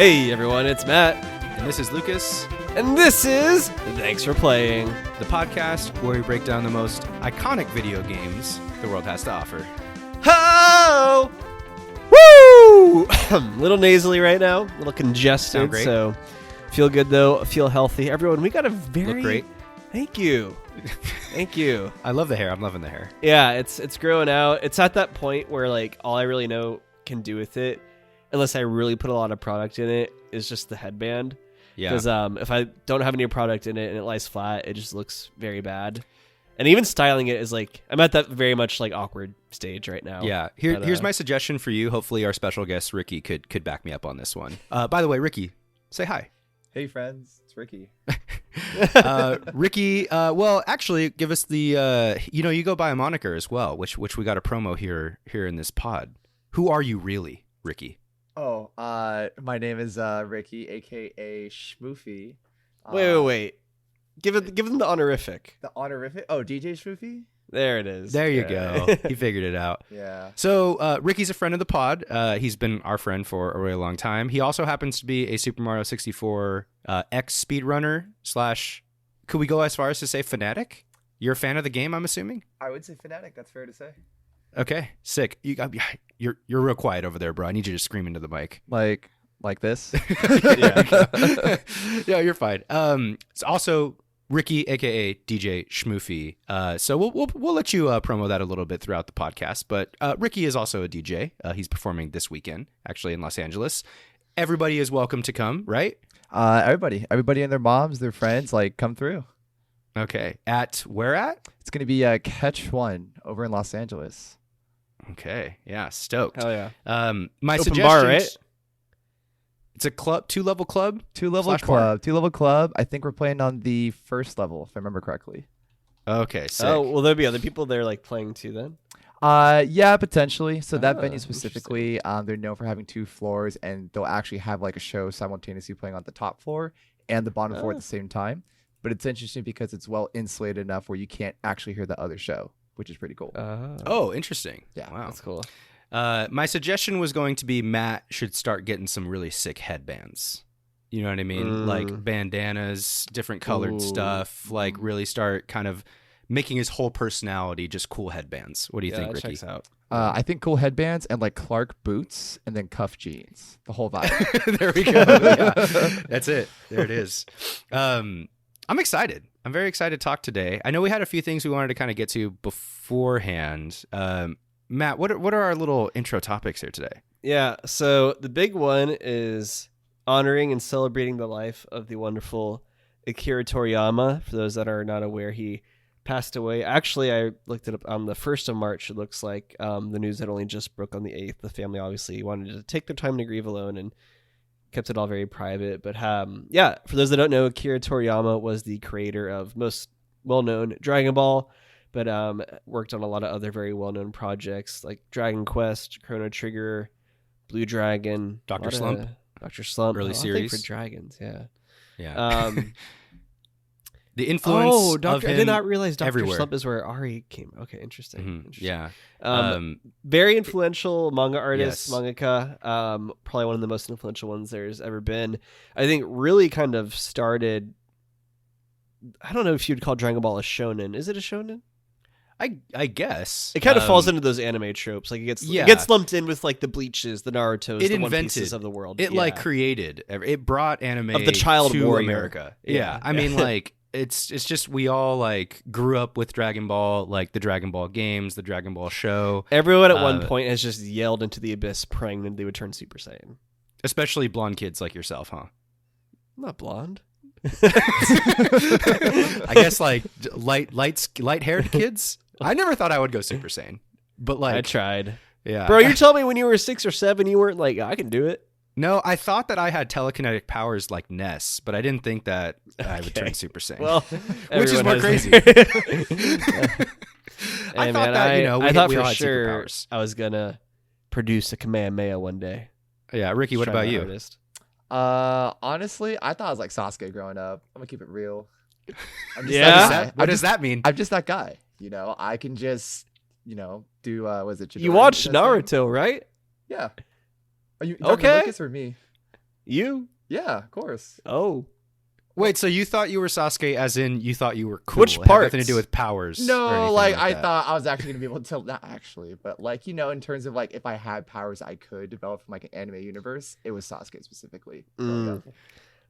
Hey everyone, it's Matt. And this is Lucas. And this is Thanks for Playing, the podcast where we break down the most iconic video games the world has to offer. Ho! Woo! A little nasally right now, a little congested. Sound great. So feel good though, feel healthy. Everyone, we got a very... Look great. Thank you. Thank you. I love the hair. I'm loving the hair. Yeah, it's growing out. It's at that point where like all I really know can do with it, unless I really put a lot of product in it, is just the headband. Yeah. Because if I don't have any product in it and it lies flat, it just looks very bad. And even styling it is like, I'm at that very much like awkward stage right now. Yeah. Here's my suggestion for you. Hopefully our special guest Ricky could back me up on this one. By the way, Ricky, say hi. Hey friends, it's Ricky. Ricky, well, actually, give us the you go by a moniker as well, which we got a promo here in this pod. Who are you really, Ricky? Oh, my name is Ricky, aka SCHMOOFY. Wait. Give them the honorific. The honorific? Oh, DJ SCHMOOFY? There it is. There you go. He figured it out. Yeah. So Ricky's a friend of the pod. He's been our friend for a really long time. He also happens to be a Super Mario 64 X speedrunner / could we go as far as to say fanatic? You're a fan of the game, I'm assuming? I would say fanatic. That's fair to say. Okay, sick. You're real quiet over there, bro. I need you to scream into the mic. Like this? Yeah, you're fine. It's also Ricky, aka DJ SCHMOOFY. So we'll let you promo that a little bit throughout the podcast. But Ricky is also a DJ. He's performing this weekend, actually in Los Angeles. Everybody is welcome to come, right? Everybody and their moms, their friends, like come through. Okay. At where at? It's gonna be Catch One over in Los Angeles. Okay. Yeah. Stoked. Hell yeah. My Open suggestions. bar, right? It's a club, 2-level club. 2-level club. 2-level club. I think we're playing on the first level, if I remember correctly. Okay. Sick. Oh, will there be other people there like playing too then? Yeah, potentially. So that venue interesting. specifically, they're known for having 2 floors, and they'll actually have like a show simultaneously playing on the top floor and the bottom floor at the same time. But it's interesting because it's well insulated enough where you can't actually hear the other show, which is pretty cool. Oh, interesting. Yeah. Wow. That's cool. My suggestion was going to be Matt should start getting some really sick headbands. You know what I mean? Like bandanas, different colored stuff, like really start kind of making his whole personality just cool headbands. What do you think, Ricky? Checks out. I think cool headbands and like Clark boots and then cuff jeans. The whole vibe. There we go. Yeah. That's it. There it is. I'm excited. I'm very excited to talk today. I know we had a few things we wanted to kind of get to beforehand. Matt, what are our little intro topics here today? Yeah, so the big one is honoring and celebrating the life of the wonderful Akira Toriyama. For those that are not aware, he passed away. Actually, I looked it up on the 1st of March. It looks like the news had only just broke on the 8th. The family obviously wanted to take their time to grieve alone and kept it all very private. But yeah, for those that don't know, Akira Toriyama was the creator of most well-known Dragon Ball, but worked on a lot of other very well-known projects like Dragon Quest, Chrono Trigger, Blue Dragon, Dr. Slump, early series for dragons. Yeah. The influence of him. I did not realize Dr. everywhere. Slump is where Ari came. Okay, interesting. Interesting. Yeah. Very influential manga artist, Yes. mangaka. Probably one of the most influential ones there's ever been. I think really kind of started. I don't know if you'd call Dragon Ball a shonen. Is it a shonen? I guess It kind of falls into those anime tropes. Like it gets lumped in with like the Bleaches, the Narutos, the One Pieces of the world. It like created. It brought anime of the child to warrior. America. Yeah. I mean, like it's just we all like grew up with Dragon Ball, like the Dragon Ball games, the Dragon Ball show. Everyone at one point has just yelled into the abyss, praying that they would turn Super Saiyan. Especially blonde kids like yourself, huh? I'm not blonde. I guess like light-haired kids. I never thought I would go Super Saiyan, but like I tried. Yeah, bro, you're telling me when you were 6 or 7, you weren't like, I can do it. No, I thought that I had telekinetic powers like Ness, but I didn't think that I would turn Super Saiyan. Well, which is more crazy. Hey, I thought man, that I thought we all for had sure superpowers. I was gonna produce a Kamehameha one day. Yeah, Ricky, what Try about my you? hardest. Honestly, I thought I was like Sasuke growing up. I'm gonna keep it real. I'm just Yeah? that guy. What does that mean? I'm just that guy. You know, I can just, do was it? You Chidori? watched That's him? Naruto, right? Yeah. Are you talking Okay. to Lucas or me? You? Yeah, of course. Oh. Wait, so you thought you were Sasuke as in you thought you were cool? Which It had parts? nothing to do with powers. or No, anything like I that. thought I was actually gonna be able to not actually, but like in terms of like if I had powers I could develop from like an anime universe, it was Sasuke specifically. Mm.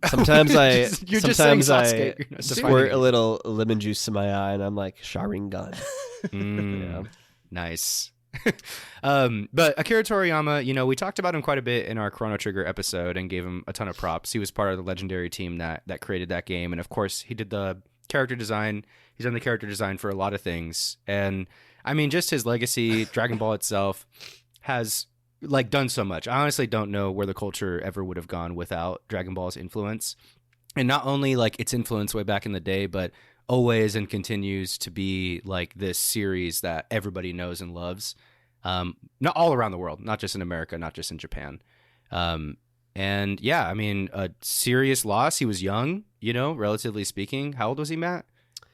Sometimes I You're just saying sometimes I Sasuke, you're not squirt defining a it. little lemon juice in my eye and I'm like Sharingan. Mm, Yeah. Nice. But Akira Toriyama, we talked about him quite a bit in our Chrono Trigger episode and gave him a ton of props. He was part of the legendary team that created that game, and of course, he did the character design. He's done the character design for a lot of things, and I mean, just his legacy, Dragon Ball itself, has like done so much. I honestly don't know where the culture ever would have gone without Dragon Ball's influence, and not only like its influence way back in the day, but always and continues to be like this series that everybody knows and loves, not all around the world, not just in America, not just in Japan. And yeah, I mean, a serious loss. He was young, relatively speaking. How old was he, Matt?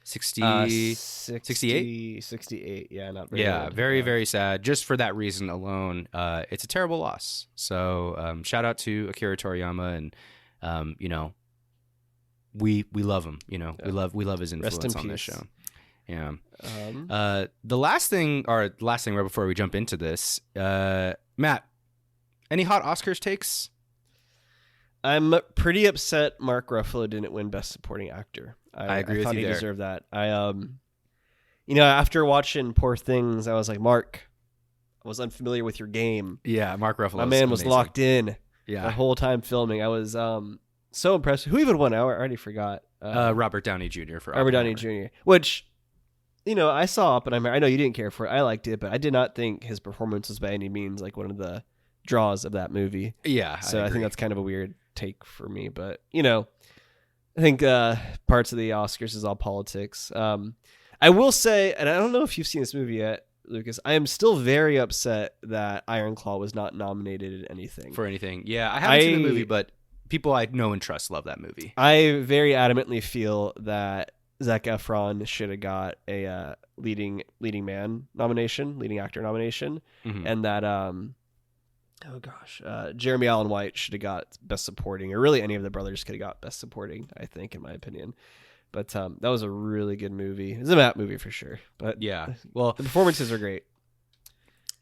68? 68. Yeah, not very Yeah, old. very, very sad. Just for that reason alone, it's a terrible loss. So shout out to Akira Toriyama, and we love him. We love his Rest influence in on this peace. show. Yeah. Um, The last thing right before we jump into this, Matt, any hot Oscars takes? I'm pretty upset Mark Ruffalo didn't win Best Supporting Actor. I agree with thought you he there. deserved that. After watching Poor Things, I was like, Mark, I was unfamiliar with your game. Yeah, Mark Ruffalo. My man was locked in the Yeah, whole time filming. I was so impressed. Who even won? I already forgot. Robert Downey Jr. for Robert Downey Oppenheimer. Jr. Which, I saw Oppenheimer. I know you didn't care for it. I liked it, but I did not think his performance was by any means like one of the draws of that movie. Yeah, So I agree. think that's kind of a weird take for me. But, I think parts of the Oscars is all politics. I will say, and I don't know if you've seen this movie yet, Lucas, I am still very upset that Iron Claw was not nominated in anything. for anything. Yeah, I haven't seen the movie, but people I know and trust love that movie. I very adamantly feel that Zac Efron should have got a leading actor nomination, Mhm. and that Jeremy Allen White should have got Best Supporting, or really any of the brothers could have got Best Supporting, I think, in my opinion. But that was a really good movie. It's a Matt movie for sure. But Yeah, well, the performances are great.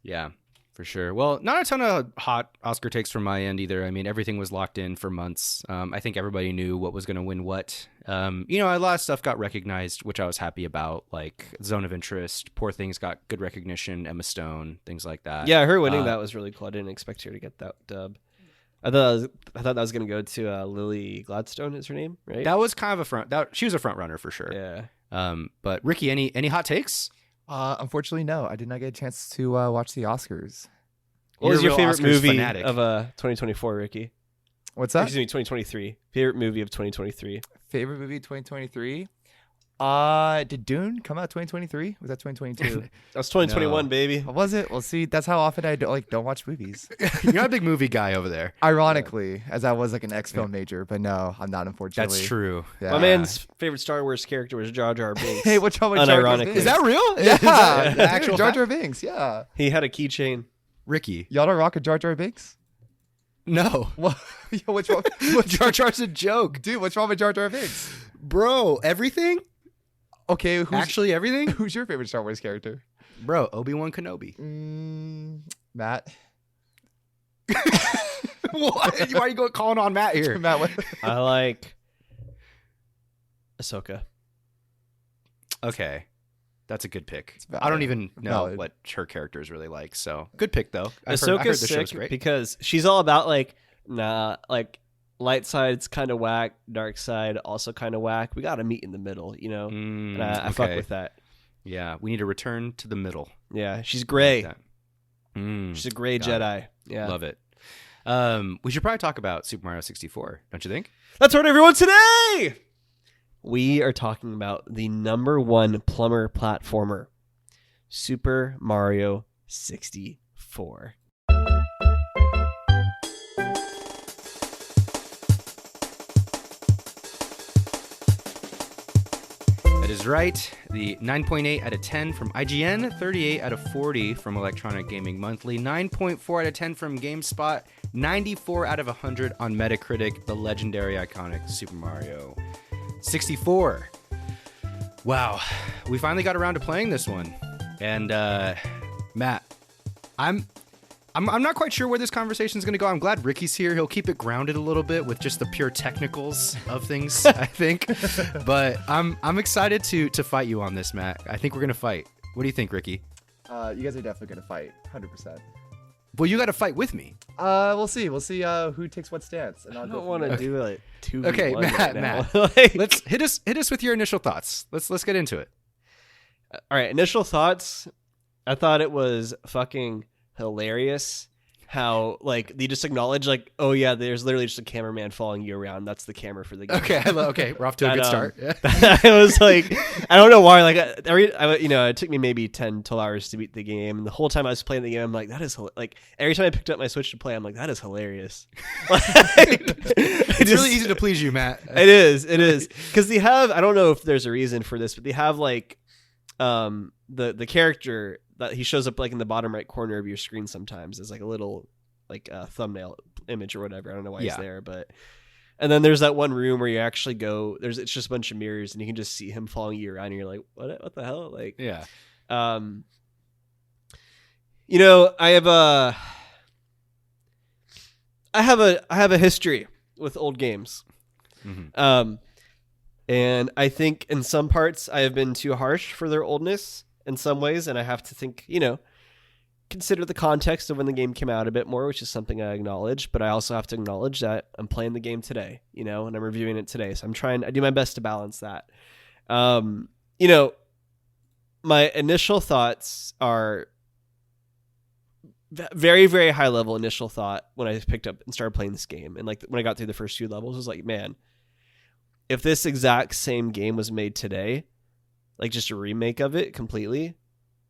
yeah, for sure. Well, not a ton of hot Oscar takes from my end either. I mean, everything was locked in for months. I think everybody knew what was going to win what. A lot of stuff got recognized, which I was happy about, like Zone of Interest, Poor Things got good recognition, Emma Stone, things like that. Yeah, her winning that was really cool. I didn't expect her to get that dub. I thought that was going to go to Lily Gladstone, is her name, right? That was kind of she was a front runner for sure. Yeah. But Ricky, any hot takes? Unfortunately, no. I did not get a chance to watch the Oscars. What was You're your a real favorite Oscars movie fanatic. of 2024, Ricky? What's that? Excuse me, 2023. Favorite movie of 2023? Favorite movie 2023? Did Dune come out 2023? Was that 2022? That was 2021, No. baby. Was it? Well, see, that's how often I don't watch movies. You're not a big movie guy over there. Ironically, as I was like an X-film major, but no, I'm not, unfortunately. That's true. Yeah. My man's favorite Star Wars character was Jar Jar Binks. Hey, what's wrong with Jar Jar Unironically. Binks? Is that real? Yeah, Is that dude, actual Jar fact? Jar Binks. Yeah, He had a keychain. Ricky? y'all don't rock a Jar Jar Binks? No. What? Yo, what's wrong? Jar Jar's a joke, Dude, what's wrong with Jar Jar Binks? bro. Everything? Okay, Actually, everything, who's your favorite Star Wars character? bro. Obi-Wan Kenobi. Matt. What? Why are you calling on Matt here? Matt, what? I like Ahsoka. Okay, that's a good pick. valid. I don't even know Valid. what her character is really like. So good pick though. I heard Ahsoka's the show's sick great. because she's all about light side's kind of whack, dark side also kind of whack. We got to meet in the middle, And I fuck with that. Yeah, we need to return to the middle. Yeah, she's gray. Like that. She's a gray Got it. Jedi. Yeah, Love it. We should probably talk about Super Mario 64, don't you think? That's right, everyone. Today we are talking about the #1 plumber platformer, Super Mario 64. That is right. The 9.8 out of 10 from IGN, 38 out of 40 from Electronic Gaming Monthly, 9.4 out of 10 from GameSpot, 94 out of 100 on Metacritic, the legendary iconic Super Mario 64. Wow, we finally got around to playing this one. And Matt, I'm not quite sure where this conversation is going to go. I'm glad Ricky's here. He'll keep it grounded a little bit with just the pure technicals of things, I think. But I'm excited to fight you on this, Matt. I think we're going to fight. What do you think, Ricky? You guys are definitely going to fight, 100%. Well, you got to fight with me. We'll see. We'll see who takes what stance. And I I'll don't want to do it 2v1 Okay, right now. Matt. Like- Let's hit us with your initial thoughts. Let's get into it. All right, initial thoughts. I thought it was fucking hilarious how like they just acknowledge like, oh yeah, there's literally just a cameraman following you around. That's the camera for the game. Okay, we're off to a good start. I was like, I don't know why. Like it took me maybe 10, 12 hours to beat the game. And the whole time I was playing the game, I'm like, that is like every time I picked up my Switch to play, I'm like, that is hilarious. It's really easy to please you, Matt. It is because they have. I don't know if there's a reason for this, but they have like the character that he shows up like in the bottom right corner of your screen sometimes as like a little like thumbnail image or whatever. I don't know why he's there, but and then there's that one room where you actually go. It's just a bunch of mirrors and you can just see him following you around. And you're like, what the hell? Like, yeah. I have a history with old games. Mm-hmm. And I think in some parts I have been too harsh for their oldness in some ways, and I have to think, consider the context of when the game came out a bit more, which is something I acknowledge, but I also have to acknowledge that I'm playing the game today, and I'm reviewing it today. So I do my best to balance that. My initial thoughts are very, very high level initial thought when I picked up and started playing this game. And like when I got through the first few levels, I was like, man, if this exact same game was made today, like just a remake of it completely,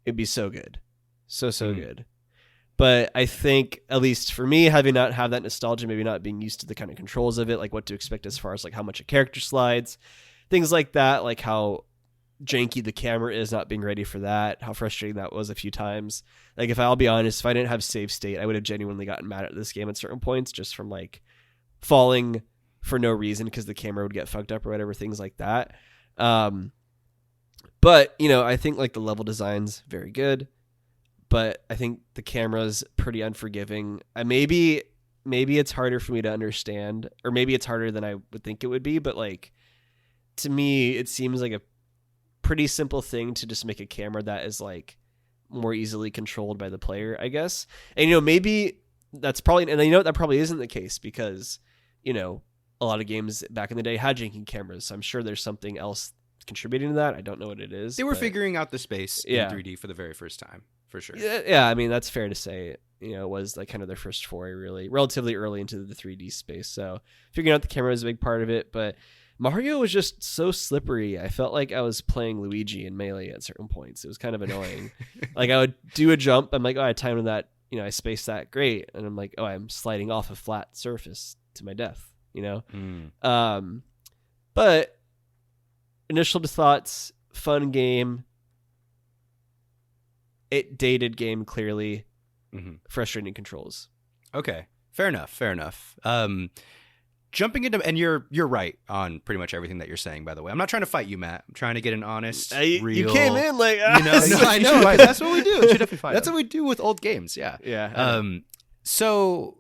it'd be so good. So good. But I think, at least for me, having not have that nostalgia, maybe not being used to the kind of controls of it, like what to expect as far as like how much a character slides, things like that, like how janky the camera is, not being ready for that, how frustrating that was a few times. Like if I'll be honest, if I didn't have save state, I would have genuinely gotten mad at this game at certain points just from like falling for no reason because the camera would get fucked up or whatever, things like that. But I think like the level design's very good, but I think the camera's pretty unforgiving. Maybe it's harder for me to understand, or maybe it's harder than I would think it would be, but like to me it seems like a pretty simple thing to just make a camera that is like more easily controlled by the player, I guess. And maybe that's probably, and that probably isn't the case because a lot of games back in the day had janky cameras, so I'm sure there's something else contributing to that. I don't know what it is. They were figuring out the space in 3D for the very first time, for sure. Yeah, I mean that's fair to say. It was like kind of their first foray, really, relatively early into the 3D space. So figuring out the camera was a big part of it, but Mario was just so slippery. I felt like I was playing Luigi in Melee at certain points. It was kind of annoying. Like I would do a jump, I'm like, oh, I timed that, I spaced that great, and I'm like, oh, I'm sliding off a flat surface to my death. But initial thoughts, fun game. It dated game clearly. Mm-hmm. Frustrating controls. Okay, fair enough. Jumping into, and you're right on pretty much everything that you're saying. By the way, I'm not trying to fight you, Matt. I'm trying to get an honest, real. You came in like, no, I know. That's what we do. That's what we do with old games. Yeah. Yeah. So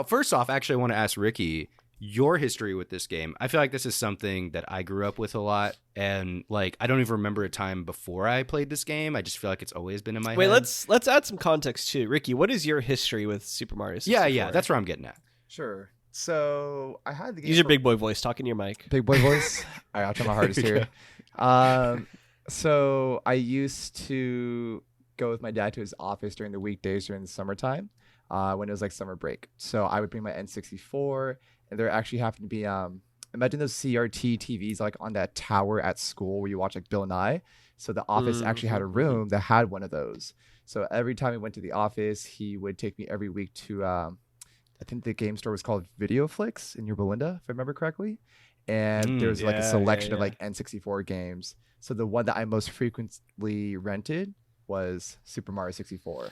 first off, actually, I want to ask Ricky your history with this game. I feel like this is something that I grew up with a lot, and like I don't even remember a time before I played this game. I just feel like it's always been in my head. Wait, let's add some context too. Ricky, what is your history with Super Mario 64? Yeah, that's where I'm getting at. Sure. So I had the game. Use your big boy voice. Talk in your mic. Big boy voice. All right, I'll try my hardest here. So I used to go with my dad to his office during the weekdays during the summertime, when it was like summer break. So I would bring my N64, and there actually happened to be imagine those CRT TVs like on that tower at school where you watch like Bill Nye. So the office actually had a room that had one of those. So every time we went to the office, he would take me every week to I think the game store was called Video Flix in Yorba Linda, if I remember correctly. And there was like a selection of like N64 games. So the one that I most frequently rented was Super Mario 64.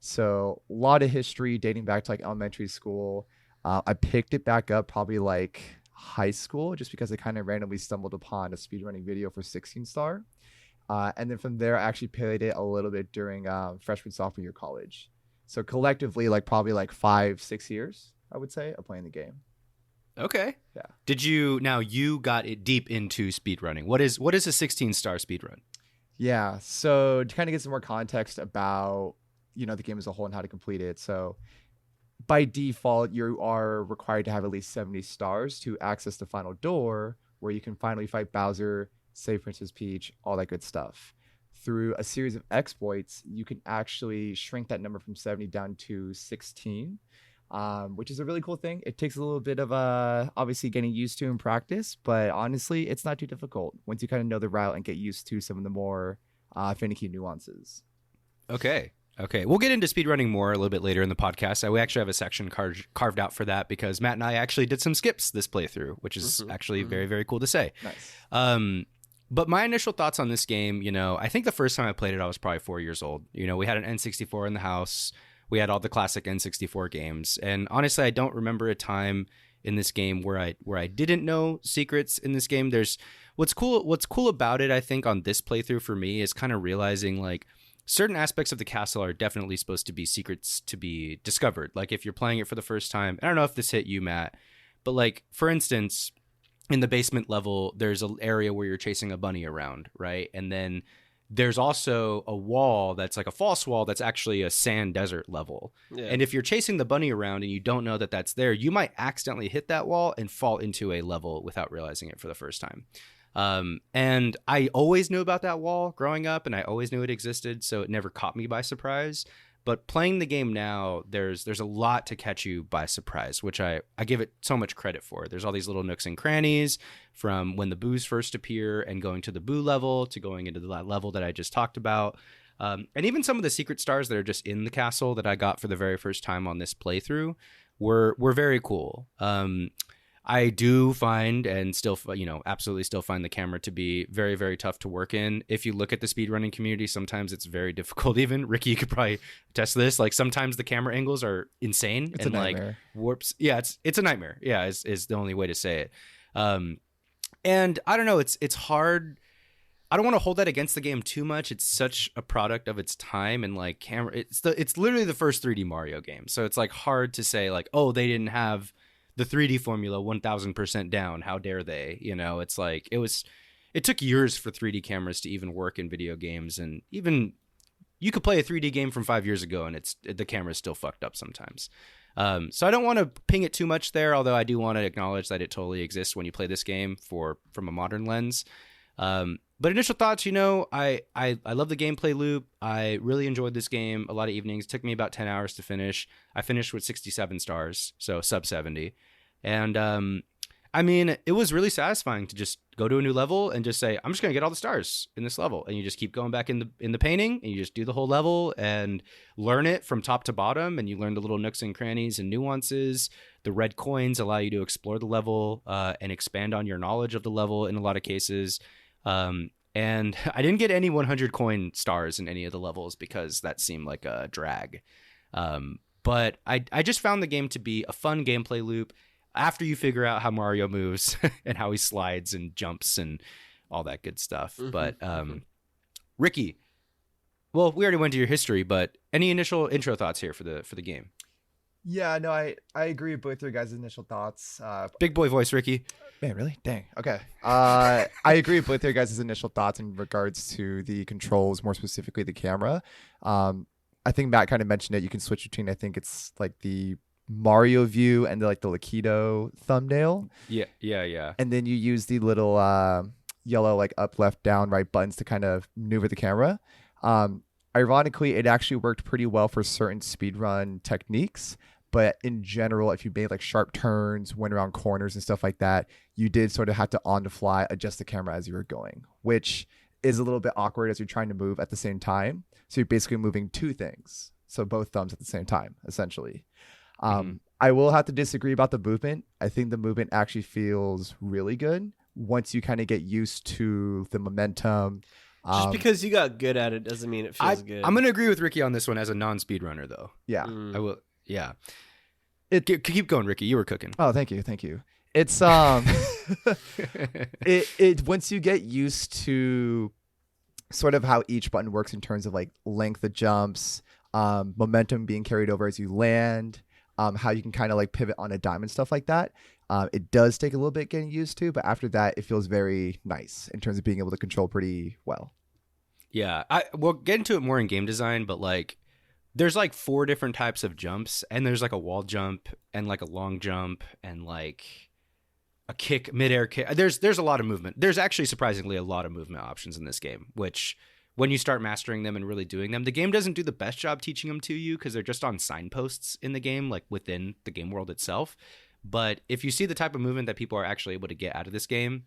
So a lot of history dating back to like elementary school. I picked it back up probably like high school just because I kind of randomly stumbled upon a speedrunning video for 16 star. And then from there, I actually played it a little bit during freshman, sophomore year college. So collectively, like probably like 5-6 years, I would say, of playing the game. Okay. Yeah. You got it deep into speedrunning. What is a 16-star speedrun? Yeah. So to kind of get some more context about, the game as a whole and how to complete it. So by default, you are required to have at least 70 stars to access the final door where you can finally fight Bowser, save Princess Peach, all that good stuff. Through a series of exploits, you can actually shrink that number from 70 down to 16, which is a really cool thing. It takes a little bit of obviously getting used to in practice, but honestly, it's not too difficult once you kind of know the route and get used to some of the more finicky nuances. Okay. We'll get into speedrunning more a little bit later in the podcast. We actually have a section carved out for that because Matt and I actually did some skips this playthrough, which is actually very, very cool to say. Nice. But my initial thoughts on this game, I think the first time I played it, I was probably 4 years old. We had an N64 in the house. We had all the classic N64 games. And honestly, I don't remember a time in this game where I didn't know secrets in this game. There's what's cool about it, I think, on this playthrough for me is kind of realizing like certain aspects of the castle are definitely supposed to be secrets to be discovered. Like if you're playing it for the first time, I don't know if this hit you, Matt, but like for instance, in the basement level, there's an area where you're chasing a bunny around, right? And then there's also a wall that's like a false wall that's actually a sand desert level. Yeah. And if you're chasing the bunny around and you don't know that that's there, you might accidentally hit that wall and fall into a level without realizing it for the first time. And I always knew about that wall growing up, and I always knew it existed, so it never caught me by surprise. But playing the game now, there's a lot to catch you by surprise, which I give it so much credit for. There's all these little nooks and crannies from when the boos first appear and going to the boo level to going into the level that I just talked about. And even some of the secret stars that are just in the castle that I got for the very first time on this playthrough were very cool. I do find and still, absolutely still find the camera to be very, very tough to work in. If you look at the speedrunning community, sometimes it's very difficult. Even Ricky, you could probably test this. Like sometimes the camera angles are insane It's and a like nightmare. warps. Yeah, it's a nightmare. Yeah, is the only way to say it. And I don't know. It's hard. I don't want to hold that against the game too much. It's such a product of its time and like camera. It's literally the first 3D Mario game, so it's like hard to say like, oh, they didn't have the 3D formula 1000% down. How dare they? It's like it took years for 3D cameras to even work in video games, and even you could play a 3D game from 5 years ago and the camera's still fucked up sometimes. So I don't want to ping it too much there, although I do want to acknowledge that it totally exists when you play this game from a modern lens. But initial thoughts, I love the gameplay loop. I really enjoyed this game a lot of evenings. It took me about 10 hours to finish. I finished with 67 stars, so sub 70. And it was really satisfying to just go to a new level and just say, I'm just going to get all the stars in this level. And you just keep going back in the painting and you just do the whole level and learn it from top to bottom. And you learn the little nooks and crannies and nuances. The red coins allow you to explore the level and expand on your knowledge of the level in a lot of cases. And I didn't get any 100 coin stars in any of the levels because that seemed like a drag. But I just found the game to be a fun gameplay loop after you figure out how Mario moves and how he slides and jumps and all that good stuff. Mm-hmm. But Ricky, well, we already went to your history, but any initial intro thoughts here for the game? Yeah, no, I agree with both your guys' initial thoughts. Big boy voice, Ricky. Man, really? Dang. Okay. I agree with both your guys' initial thoughts in regards to the controls, more specifically the camera. I think Matt kind of mentioned it. You can switch between, I think it's like the Mario view and the Lakido thumbnail. Yeah. And then you use the little yellow like up, left, down, right buttons to kind of maneuver the camera. Ironically, it actually worked pretty well for certain speedrun techniques. But in general, if you made like sharp turns, went around corners and stuff like that, you did sort of have to on the fly adjust the camera as you were going, which is a little bit awkward as you're trying to move at the same time. So you're basically moving two things. So both thumbs at the same time, essentially. I will have to disagree about the movement. I think the movement actually feels really good once you kind of get used to the momentum, Just because you got good at it doesn't mean it feels good. I'm going to agree with Ricky on this one as a non-speedrunner, though. Yeah. I will. Yeah. Keep going, Ricky. You were cooking. Oh, thank you. It's it once you get used to sort of how each button works in terms of like length of jumps, momentum being carried over as you land, how you can kind of like pivot on a dime and stuff like that. It does take a little bit getting used to, but after that, it feels very nice in terms of being able to control pretty well. Yeah, we'll get into it more in game design, but like there's like 4 different types of jumps, and there's like a wall jump and like a long jump and like a kick, midair kick. There's a lot of movement. There's actually surprisingly a lot of movement options in this game, which when you start mastering them and really doing them, the game doesn't do the best job teaching them to you because they're just on signposts in the game, like within the game world itself. But if you see the type of movement that people are actually able to get out of this game,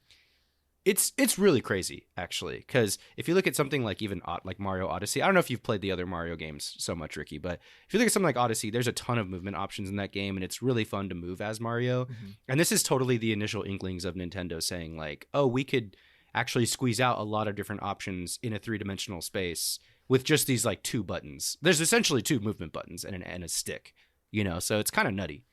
it's really crazy, actually. Because if you look at something like even like Mario Odyssey, I don't know if you've played the other Mario games so much, Ricky, but if you look at something like Odyssey, there's a ton of movement options in that game, and it's really fun to move as Mario. Mm-hmm. And this is totally the initial inklings of Nintendo saying like, oh, we could actually squeeze out a lot of different options in a 3-dimensional space with just these like 2 buttons. There's essentially 2 movement buttons and a stick, so it's kind of nutty.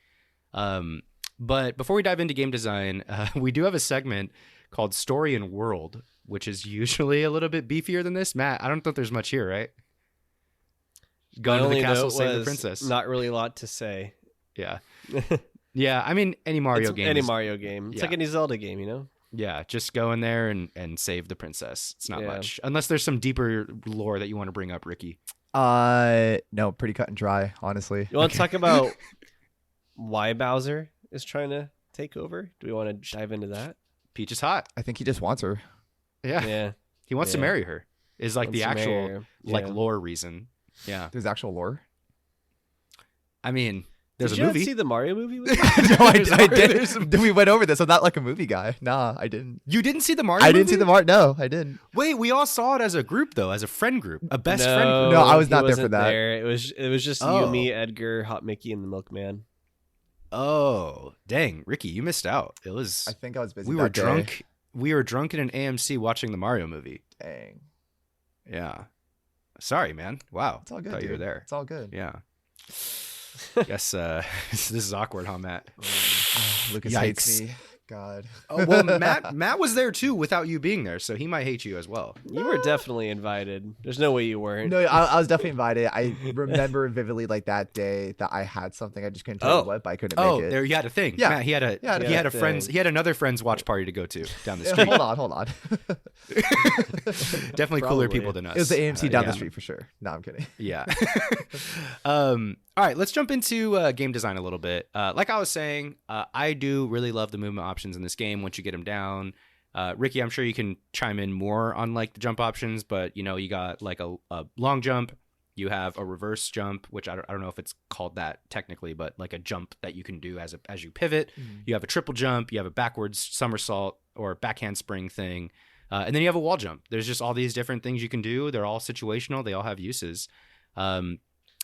But before we dive into game design, we do have a segment called Story and World, which is usually a little bit beefier than this. Matt, I don't think there's much here, right? Going to the castle, save the princess. Not really a lot to say. Yeah. Yeah, I mean, any Mario game. Any Mario game. It's like any Zelda game, Yeah, just go in there and save the princess. It's not much. Unless there's some deeper lore that you want to bring up, Ricky. No, pretty cut and dry, honestly. You want to talk about why Bowser is trying to take over? Do we want to dive into that? Peach is hot. I think he just wants her. Yeah. He wants to marry her. Is like the actual like lore reason. Yeah. There's actual lore. I mean, there's Did a movie. Did you see the Mario movie? No, I did. We went over this. I'm not like a movie guy. Nah, I didn't. You didn't see the Mario movie? I didn't see the Mario. No, I didn't. Wait, we all saw it as a group though, as a friend group, a best friend group. No, I was not there for that. It was just you, me, Edgar, Hot Mickey, and the Milkman. Oh, dang, Ricky, you missed out. It was. I think I was busy. We were drunk. We were drunk in an AMC watching the Mario movie. Dang. Yeah. Sorry, man. Wow. It's all good. Thought you were there. It's all good. Yeah. Yes. This is awkward, huh, Matt? Lucas hates me. God. Oh well, Matt was there too without you being there, so he might hate you as well. You were definitely invited. There's no way you weren't. No, I was definitely invited. I remember vividly like that day that I had something. I just couldn't tell you what, but I couldn't make it. Oh, there you had a thing. Yeah, Matt, he had another friend's watch party to go to down the street. Hold on. Definitely cooler people than us. It was the AMC down the street for sure. No, I'm kidding. Yeah. All right, let's jump into game design a little bit. Like I was saying, I do really love the movement options in this game once you get them down. Ricky, I'm sure you can chime in more on like the jump options, but you got like a long jump, you have a reverse jump, which I don't know if it's called that technically, but like a jump that you can do as you pivot. You have a triple jump, you have a backwards somersault or back handspring thing, and then you have a wall jump. There's just all these different things you can do. They're all situational. They all have uses.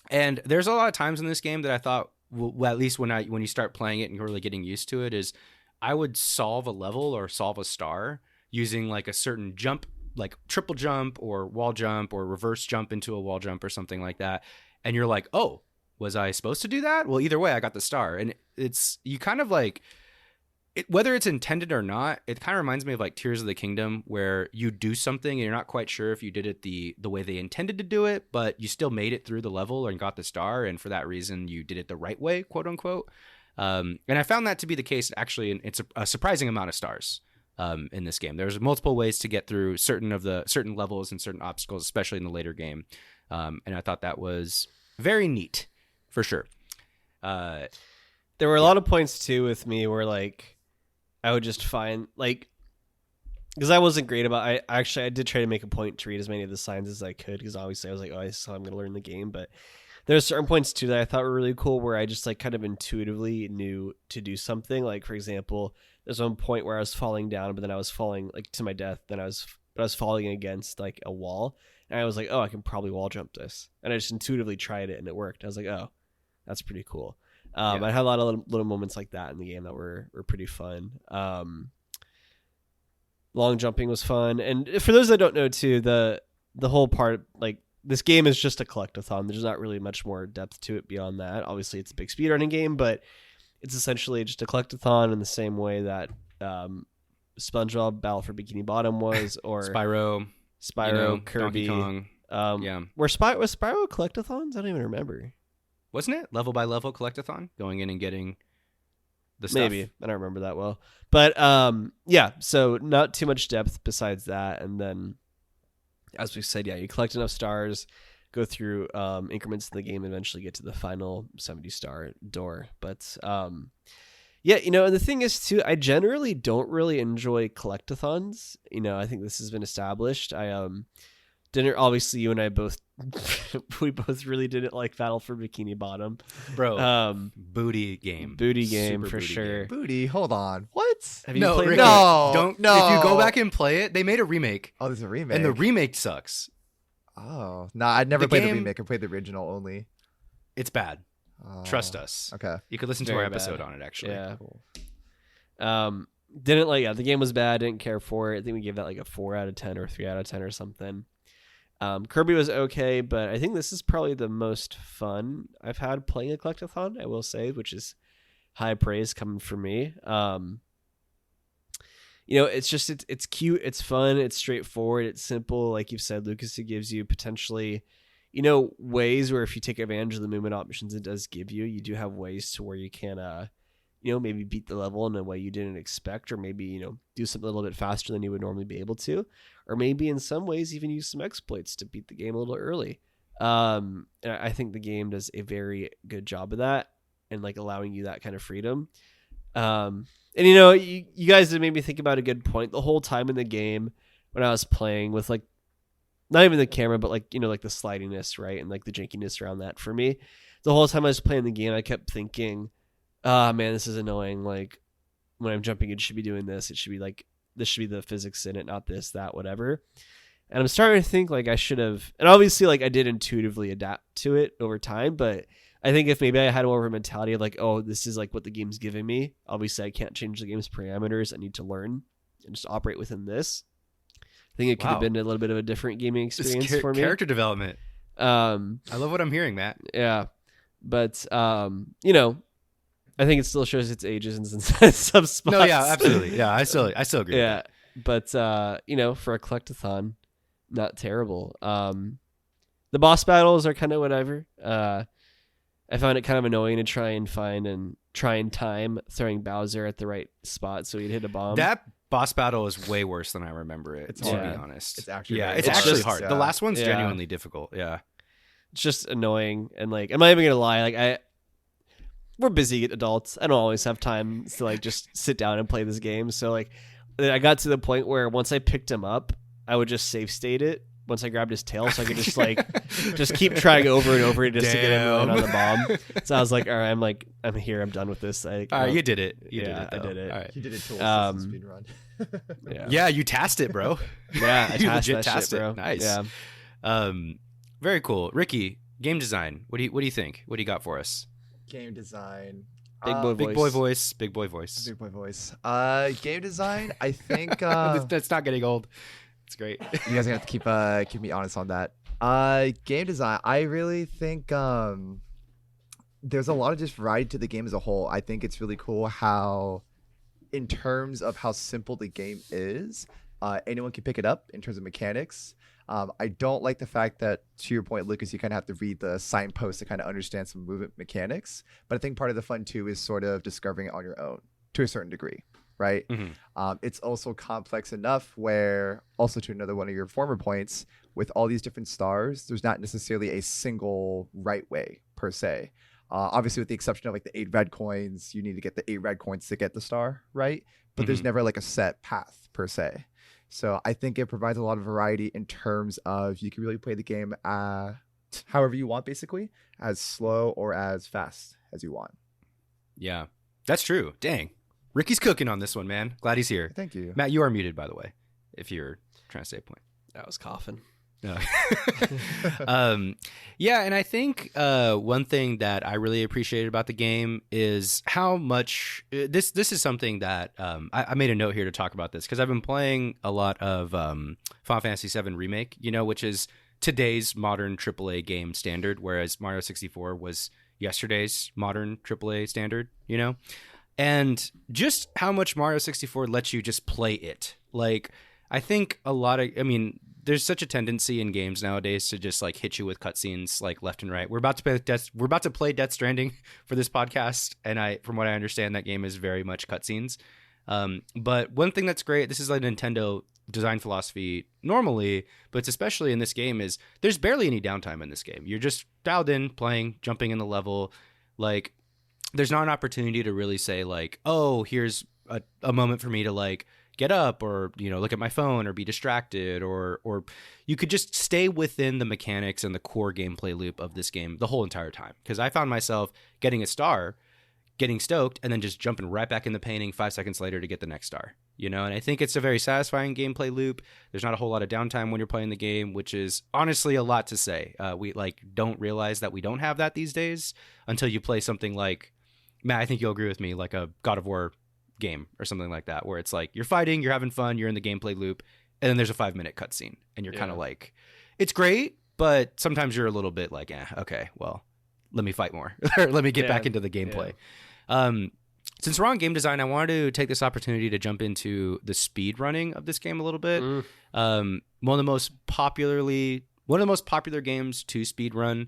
And there's a lot of times in this game that I thought, well, at least when you start playing it and really getting used to it, is I would solve a level or solve a star using like a certain jump, like triple jump or wall jump or reverse jump into a wall jump or something like that. And you're like, oh, was I supposed to do that? Well, either way, I got the star. And you kind of like, whether it's intended or not, it kind of reminds me of like Tears of the Kingdom, where you do something and you're not quite sure if you did it the way they intended to do it, but you still made it through the level and got the star. And for that reason, you did it the right way, quote unquote. And I found that to be the case, actually, and it's a surprising amount of stars in this game. There's multiple ways to get through certain levels and certain obstacles, especially in the later game. And I thought that was very neat, for sure. There were a lot of points, too, with me where, like, I would just find, like, because I wasn't great about I did try to make a point to read as many of the signs as I could, because obviously I was like, oh, so I'm going to learn the game, but there's certain points too that I thought were really cool where I just like kind of intuitively knew to do something. Like, for example, there's one point where I was falling down, but then I was falling like to my death. Then I was falling against like a wall, and I was like, oh, I can probably wall jump this, and I just intuitively tried it and it worked. I was like, oh, that's pretty cool. I had a lot of little moments like that in the game that were pretty fun. Long jumping was fun. And for those that don't know too, the whole part, like, this game is just a collectathon. There's not really much more depth to it beyond that. Obviously, it's a big speedrunning game, but it's essentially just a collectathon in the same way that SpongeBob Battle for Bikini Bottom was, or Spyro, Kirby. Donkey Kong. Was Spyro collectathons? I don't even remember. Wasn't it level by level collectathon, going in and getting the stuff? Maybe. I don't remember that well. But yeah, so not too much depth besides that. And then, as we said, yeah, you collect enough stars, go through increments in the game, and eventually get to the final 70-star door. But yeah, and the thing is too, I generally don't really enjoy collectathons. I think this has been established. I didn't, obviously you and I both we both really didn't like Battle for Bikini Bottom, bro. Booty game for booty sure. game. Booty, hold on. What? Have you played Ricky, it? don't. No. If you go back and play it, they made a remake, Oh, there's a remake. and the remake sucks. Oh, no, I'd never The played the game- remake. I played the original only. It's bad. Oh, Trust us. Okay. You could listen to Very our episode bad. on it, actually. Yeah. Cool. Didn't like. Yeah, the game was bad. Didn't care for it. I think we gave that like a 4 out of 10 or 3 out of 10 or something. Kirby was okay, but I think this is probably the most fun I've had playing a collectathon, I will say, which is high praise coming from me. It's just it's cute, it's fun, it's straightforward, it's simple. Like you've said, Lucas, it gives you potentially, ways where if you take advantage of the movement options it does give you, you do have ways to where you can maybe beat the level in a way you didn't expect, or maybe, do something a little bit faster than you would normally be able to, or maybe in some ways even use some exploits to beat the game a little early. And I think the game does a very good job of that, and like allowing you that kind of freedom. And you guys have made me think about a good point the whole time in the game when I was playing with, like, not even the camera, but like, like the slidiness, right? And like the jankiness around that. For me, the whole time I was playing the game, I kept thinking, man, this is annoying. Like, when I'm jumping, it should be doing this. It should be like, this should be the physics in it, not this, that, whatever. And I'm starting to think like I should have, and obviously like I did intuitively adapt to it over time, but I think if maybe I had more of a mentality of like, oh, this is like what the game's giving me. Obviously I can't change the game's parameters. I need to learn and just operate within this. I think it could have been a little bit of a different gaming experience for me. Character development. I love what I'm hearing, Matt. Yeah. But, I think it still shows its ages in some spots. No, yeah, absolutely. Yeah, I still agree. Yeah. But, for a collectathon, not terrible. The boss battles are kind of whatever. I found it kind of annoying to try and time throwing Bowser at the right spot so he'd hit a bomb. That boss battle is way worse than I remember it, It's to hard. be honest. It's actually yeah, very it's hard. actually just- hard. yeah. The last one's Yeah. genuinely difficult. Yeah. It's just annoying, and like I'm not even gonna lie, like we're busy adults. I don't always have time to like just sit down and play this game. So like I got to the point where once I picked him up, I would just save state it once I grabbed his tail, so I could just like just keep trying over and over just to get him to land on the bomb. So I was like, all right, I'm here, I'm done with this. All right, you did it. You Yeah, did it. I though. did it. All right. He did it to Um, us speed run. Yeah, you tasked it, bro. Yeah, I You tasked legit that tasked shit, it. bro. Nice. Yeah. Very cool. Ricky, game design. What do you think? What do you got for us? Game design. Big boy Big voice. boy voice. Big boy voice. Big boy voice. Game design. I think That's not getting old. It's great. you guys are gonna have to keep me honest on that. Game design. I really think there's a lot of just variety to the game as a whole. I think it's really cool how, in terms of how simple the game is, anyone can pick it up in terms of mechanics. I don't like the fact that, to your point, Lucas, you kind of have to read the signpost to kind of understand some movement mechanics. But I think part of the fun too is sort of discovering it on your own to a certain degree, right? Mhm. It's also complex enough where, also to another one of your former points, with all these different stars, there's not necessarily a single right way per se. Obviously, with the exception of like the 8 red coins, you need to get the 8 red coins to get the star, right? But there's Mhm. never like a set path per se. So I think it provides a lot of variety in terms of you can really play the game however you want, basically, as slow or as fast as you want. Yeah, that's true. Dang, Ricky's cooking on this one, man. Glad he's here. Thank you. Matt, you are muted, by the way, if you're trying to say a point. I was coughing. No. Yeah, and I think one thing that I really appreciated about the game is how much this is something that I made a note here to talk about this because I've been playing a lot of Final Fantasy VII Remake, which is today's modern AAA game standard, whereas Mario 64 was yesterday's modern AAA standard, and just how much Mario 64 lets you just play it. Like, I think there's such a tendency in games nowadays to just like hit you with cutscenes like left and right. We're about to play Death Stranding for this podcast, and from what I understand, that game is very much cutscenes. But one thing that's great, this is like Nintendo design philosophy normally, but it's especially in this game, is there's barely any downtime in this game. You're just dialed in, playing, jumping in the level. Like, there's not an opportunity to really say like, oh, here's a moment for me to like get up or look at my phone or be distracted, or you could just stay within the mechanics and the core gameplay loop of this game the whole entire time. Because I found myself getting a star, getting stoked, and then just jumping right back in the painting 5 seconds later to get the next star. And I think it's a very satisfying gameplay loop. There's not a whole lot of downtime when you're playing the game, which is honestly a lot to say. We don't realize that we don't have that these days until you play something like, Matt, I think you'll agree with me, like a God of War game or something like that, where it's like you're fighting, you're having fun, you're in the gameplay loop, and then there's a 5-minute cutscene, and you're kind of like, it's great, but sometimes you're a little bit like, okay, well, let me fight more, or let me get back into the gameplay. Since we're on game design, I wanted to take this opportunity to jump into the speed running of this game a little bit. One of the most popular games to speed run.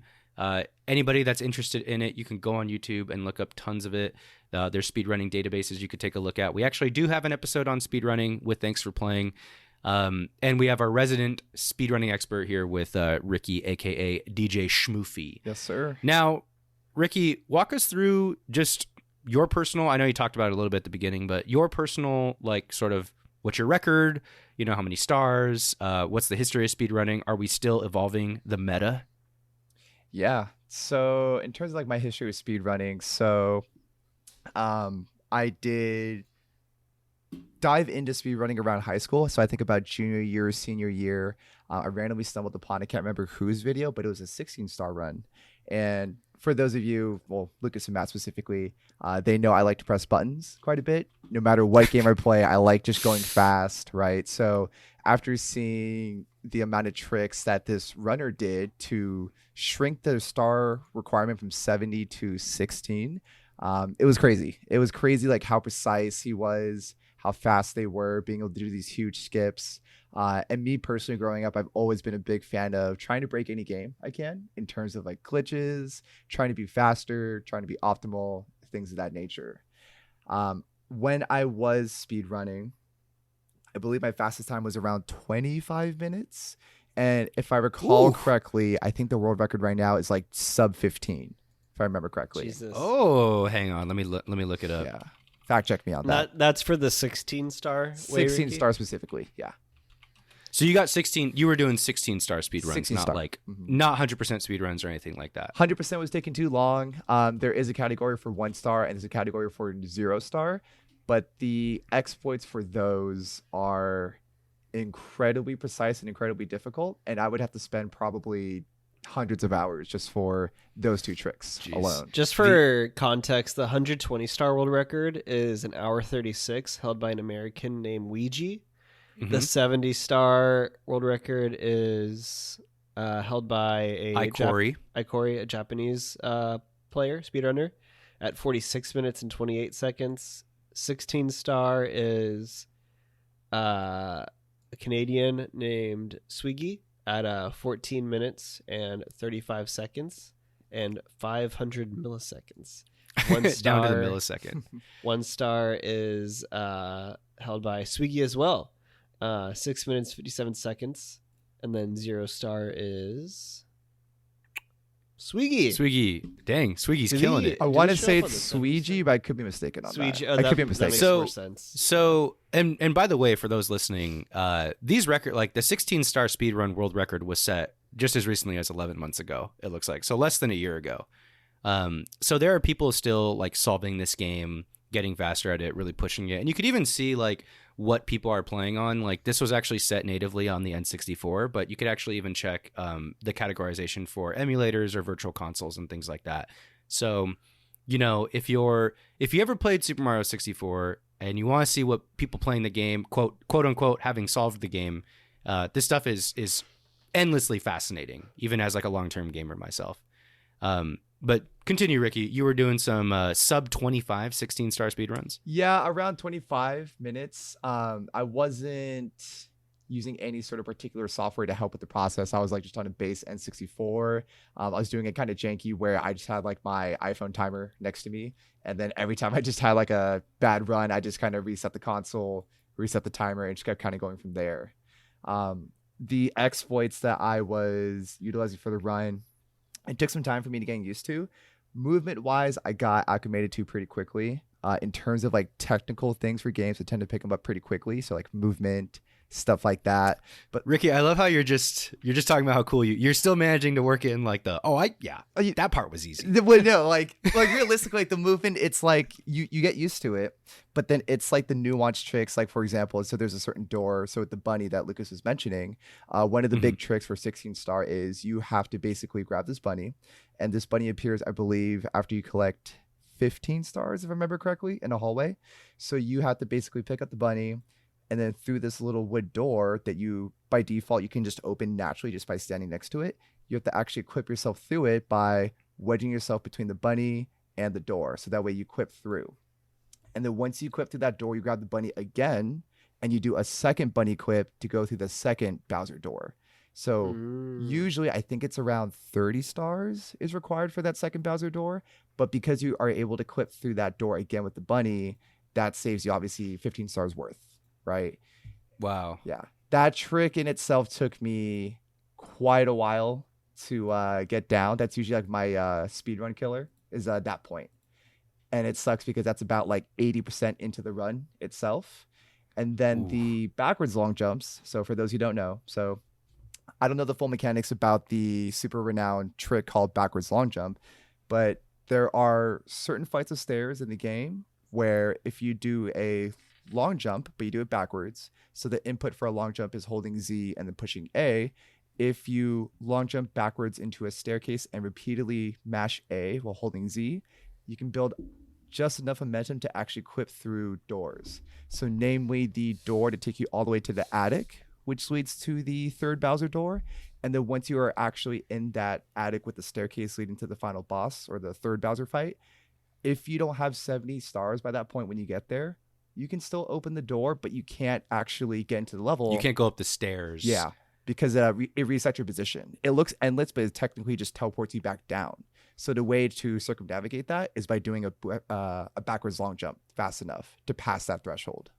Anybody that's interested in it, you can go on YouTube and look up tons of it. There's speedrunning databases you could take a look at. We actually do have an episode on speedrunning with Thanks for Playing. And we have our resident speedrunning expert here with Ricky, a.k.a. DJ SCHMOOFY. Yes, sir. Now, Ricky, walk us through just your personal, I know you talked about it a little bit at the beginning, but your personal, like, sort of, what's your record? How many stars? What's the history of speedrunning? Are we still evolving the meta? Yeah. So in terms of like my history with speedrunning, I did dive into speedrunning around high school. So I think about junior year, senior year, I randomly stumbled upon, I can't remember whose video, but it was a 16-star run. And for those of you, well, Lucas and Matt specifically, they know I like to press buttons quite a bit. No matter what game I play, I like just going fast, right? So after seeing the amount of tricks that this runner did to shrink the star requirement from 70 to 16, it was crazy. It was crazy, like how precise he was, how fast they were, being able to do these huge skips. And me personally, growing up, I've always been a big fan of trying to break any game I can in terms of like glitches, trying to be faster, trying to be optimal, things of that nature. When I was speedrunning, I believe my fastest time was around 25 minutes. And if I recall correctly, I think the world record right now is like sub 15, if I remember correctly. Jesus. Oh, hang on. Let me look it up. Yeah. Fact check me on that. That's for the 16-star? 16 star specifically, yeah. So you got 16, you were doing 16-star speed runs, 16 not star. like, not 100% speed runs or anything like that. 100% was taking too long. There is a category for 1 star and there's a category for 0 star, but the exploits for those are incredibly precise and incredibly difficult. And I would have to spend probably hundreds of hours just for those 2 tricks alone. Just for context, the 120-star world record is an hour 36, held by an American named Ouija. The 70-star world record is held by a Ikori, a Japanese player, speedrunner, at 46 minutes and 28 seconds. 16-star is a Canadian named Swiggy at 14 minutes and 35 seconds and 500 milliseconds. 1 star, down to the millisecond. 1 star is held by Swiggy as well. 6 minutes 57 seconds, and then 0 star is Swiggy. Dang, Swiggy's killing it. I want to say it's Sweegie, but I could be mistaken on that. I could be mistaken. So, and by the way, for those listening, these record, like the 16-star speedrun world record was set just as recently as 11 months ago. It looks like, so less than a year ago. So there are people still like solving this game getting faster at it, really pushing it. And you could even see like what people are playing on. Like this was actually set natively on the N64, but you could actually even check the categorization for emulators or virtual consoles and things like that. So, you know, if you ever played Super Mario 64 and you want to see what people playing the game, quote unquote, having solved the game, this stuff is endlessly fascinating, even as like a long-term gamer myself. But continue, Ricky. You were doing some sub 25 16-star speedruns. Yeah, around 25 minutes. I wasn't using any sort of particular software to help with the process. I was like just on a base N64. I was doing it kind of janky where I just had like my iPhone timer next to me. And then every time I just had like a bad run, I just kind of reset the console, reset the timer, and just kept kind of going from there. The exploits that I was utilizing for the run, it took some time for me to get used to. Movement wise, I got acclimated to pretty quickly. In terms of like technical things for games, I tend to pick them up pretty quickly. So like movement, stuff like that. But Ricky, I love how you're just talking about how cool you're still managing to work in like that part was easy. Well, no, like realistically, like the movement, it's like you get used to it, but then it's like the nuanced tricks. Like for example, so there's a certain door. So with the bunny that Lucas was mentioning, one of the big tricks for 16 star is you have to basically grab this bunny, and this bunny appears, I believe, after you collect 15 stars, if I remember correctly, in a hallway. So you have to basically pick up the bunny. And then through this little wood door that you, by default, you can just open naturally just by standing next to it. You have to actually equip yourself through it by wedging yourself between the bunny and the door. So that way you equip through. And then once you equip through that door, you grab the bunny again and you do a second bunny equip to go through the second Bowser door. So usually I think it's around 30 stars is required for that second Bowser door. But because you are able to equip through that door again with the bunny, that saves you obviously 15 stars worth. Right. Wow. Yeah. That trick in itself took me quite a while to get down. That's usually like my speedrun killer is that point. And it sucks because that's about like 80% into the run itself. And then the backwards long jumps. So for those who don't know, so I don't know the full mechanics about the super renowned trick called backwards long jump, but there are certain flights of stairs in the game where if you do a long jump, but you do it backwards. So the input for a long jump is holding Z and then pushing A. If you long jump backwards into a staircase and repeatedly mash A while holding Z, you can build just enough momentum to actually equip through doors. So namely the door to take you all the way to the attic, which leads to the third Bowser door. And then once you are actually in that attic with the staircase leading to the final boss or the third Bowser fight, if you don't have 70 stars by that point when you get there, you can still open the door, but you can't actually get into the level. You can't go up the stairs. Yeah, because it resets your position. It looks endless, but it technically just teleports you back down. So the way to circumnavigate that is by doing a backwards long jump fast enough to pass that threshold.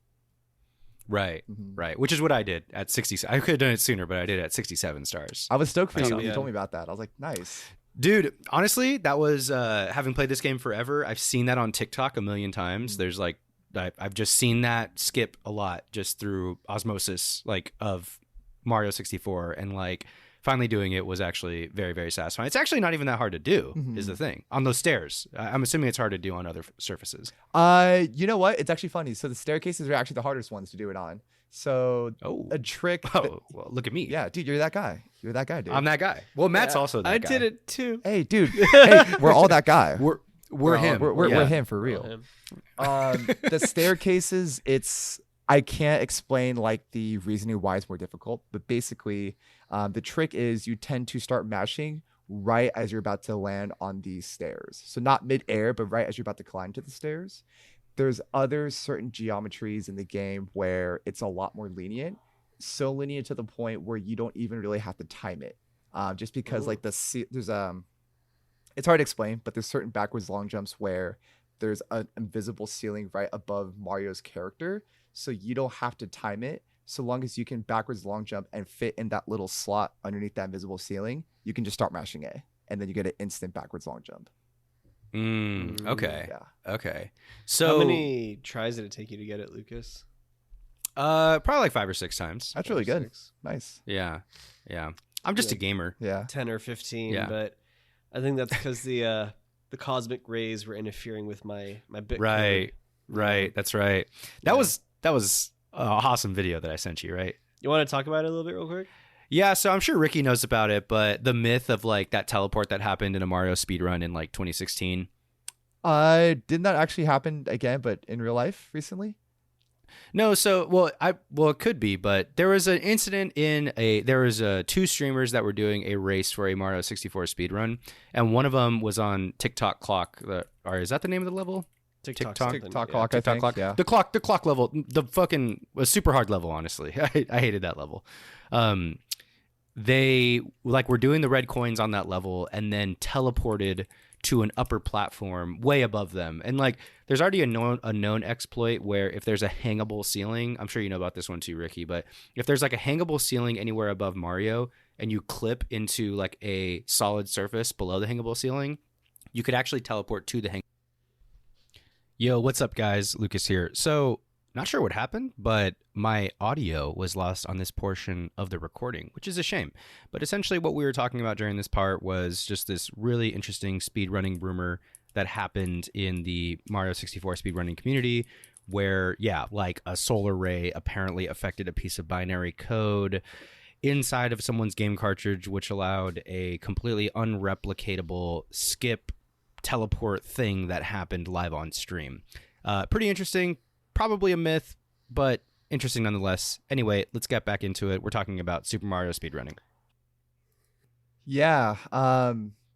Right, right. Which is what I did at 60. I could have done it sooner, but I did it at 67 stars. I was stoked for you when you told me about that. I was like, nice. Dude, honestly, that was, having played this game forever, I've seen that on TikTok a million times. There's like, I've just seen that skip a lot just through osmosis, like of Mario 64, and like finally doing it was actually very, very satisfying. It's actually not even that hard to do, is the thing on those stairs. I'm assuming it's hard to do on other surfaces. You know what? It's actually funny. So the staircases are actually the hardest ones to do it on. So a trick. Oh, well, look at me. Yeah, dude, you're that guy. You're that guy, dude. I'm that guy. Well, Matt's also that guy. I did it too. Hey, dude. Hey, we're all that guy. We're him. We're him for real. The staircases, I can't explain like the reasoning why it's more difficult, but basically the trick is you tend to start mashing right as you're about to land on these stairs. So not mid-air, but right as you're about to climb to the stairs. There's other certain geometries in the game where it's a lot more lenient. So lenient to the point where you don't even really have to time it. Just because like there's it's hard to explain, but there's certain backwards long jumps where there's an invisible ceiling right above Mario's character. So you don't have to time it. So long as you can backwards long jump and fit in that little slot underneath that invisible ceiling, you can just start mashing A. And then you get an instant backwards long jump. Okay. Yeah. Okay. So how many tries did it take you to get it, Lucas? Probably like 5 or 6 times. That's really good. Nice. Yeah. I'm just a gamer. Yeah. 10 or 15, Yeah. but I think that's because the cosmic rays were interfering with my bit Right. code. Right. That's right. That was an awesome video that I sent you, right? You want to talk about it a little bit real quick? Yeah, so I'm sure Ricky knows about it, but the myth of like that teleport that happened in a Mario speedrun in like 2016. Didn't that actually happen again, but in real life recently? No, so it could be, but there was an incident there was two streamers that were doing a race for a Mario 64 speedrun, and one of them was on TikTok clock. Or is that the name of the level? TikTok clock, TikTok I think. clock. Yeah. The clock level, the fucking was super hard level. Honestly, I hated that level. They like were doing the red coins on that level, and then teleported to an upper platform way above them. And like there's already a known exploit where if there's a hangable ceiling, I'm sure you know about this one too, Ricky, but if there's like a hangable ceiling anywhere above Mario and you clip into like a solid surface below the hangable ceiling, you could actually teleport to the Yo, what's up guys? Lucas here. So not sure what happened, but my audio was lost on this portion of the recording, which is a shame. But essentially what we were talking about during this part was just this really interesting speedrunning rumor that happened in the Mario 64 speedrunning community where, yeah, like a solar ray apparently affected a piece of binary code inside of someone's game cartridge, which allowed a completely unreplicatable skip teleport thing that happened live on stream. Pretty interesting. Probably a myth, but interesting nonetheless. Anyway, let's get back into it. We're talking about Super Mario speedrunning. Yeah.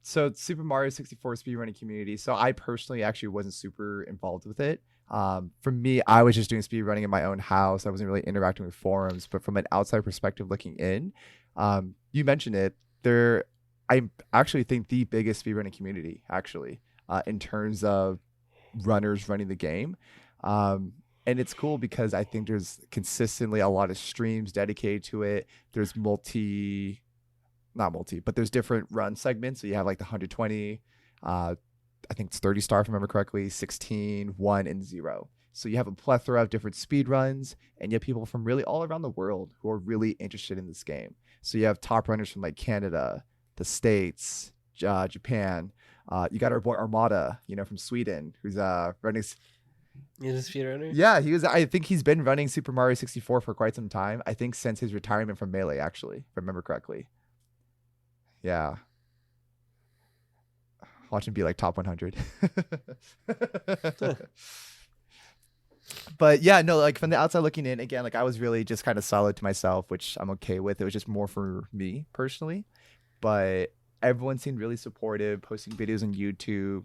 So Super Mario 64 speedrunning community. So I personally actually wasn't super involved with it. For me, I was just doing speedrunning in my own house. I wasn't really interacting with forums, but from an outside perspective looking in, you mentioned it, I actually think the biggest speedrunning community actually, in terms of runners running the game. And it's cool because I think there's consistently a lot of streams dedicated to it. There's but there's different run segments. So you have like the 120, I think it's 30 star if I remember correctly, 16, 1, and 0. So you have a plethora of different speed runs, and you have people from really all around the world who are really interested in this game. So you have top runners from like Canada, the States, Japan. You got our boy Armada, from Sweden, who's running. He's a speedrunner? Yeah, I think he's been running Super Mario 64 for quite some time. I think since his retirement from Melee, actually, if I remember correctly. Yeah. Watch him be like top 100. But yeah, no, like from the outside looking in, again, like I was really just kind of solid to myself, which I'm okay with. It was just more for me personally. But everyone seemed really supportive, posting videos on YouTube,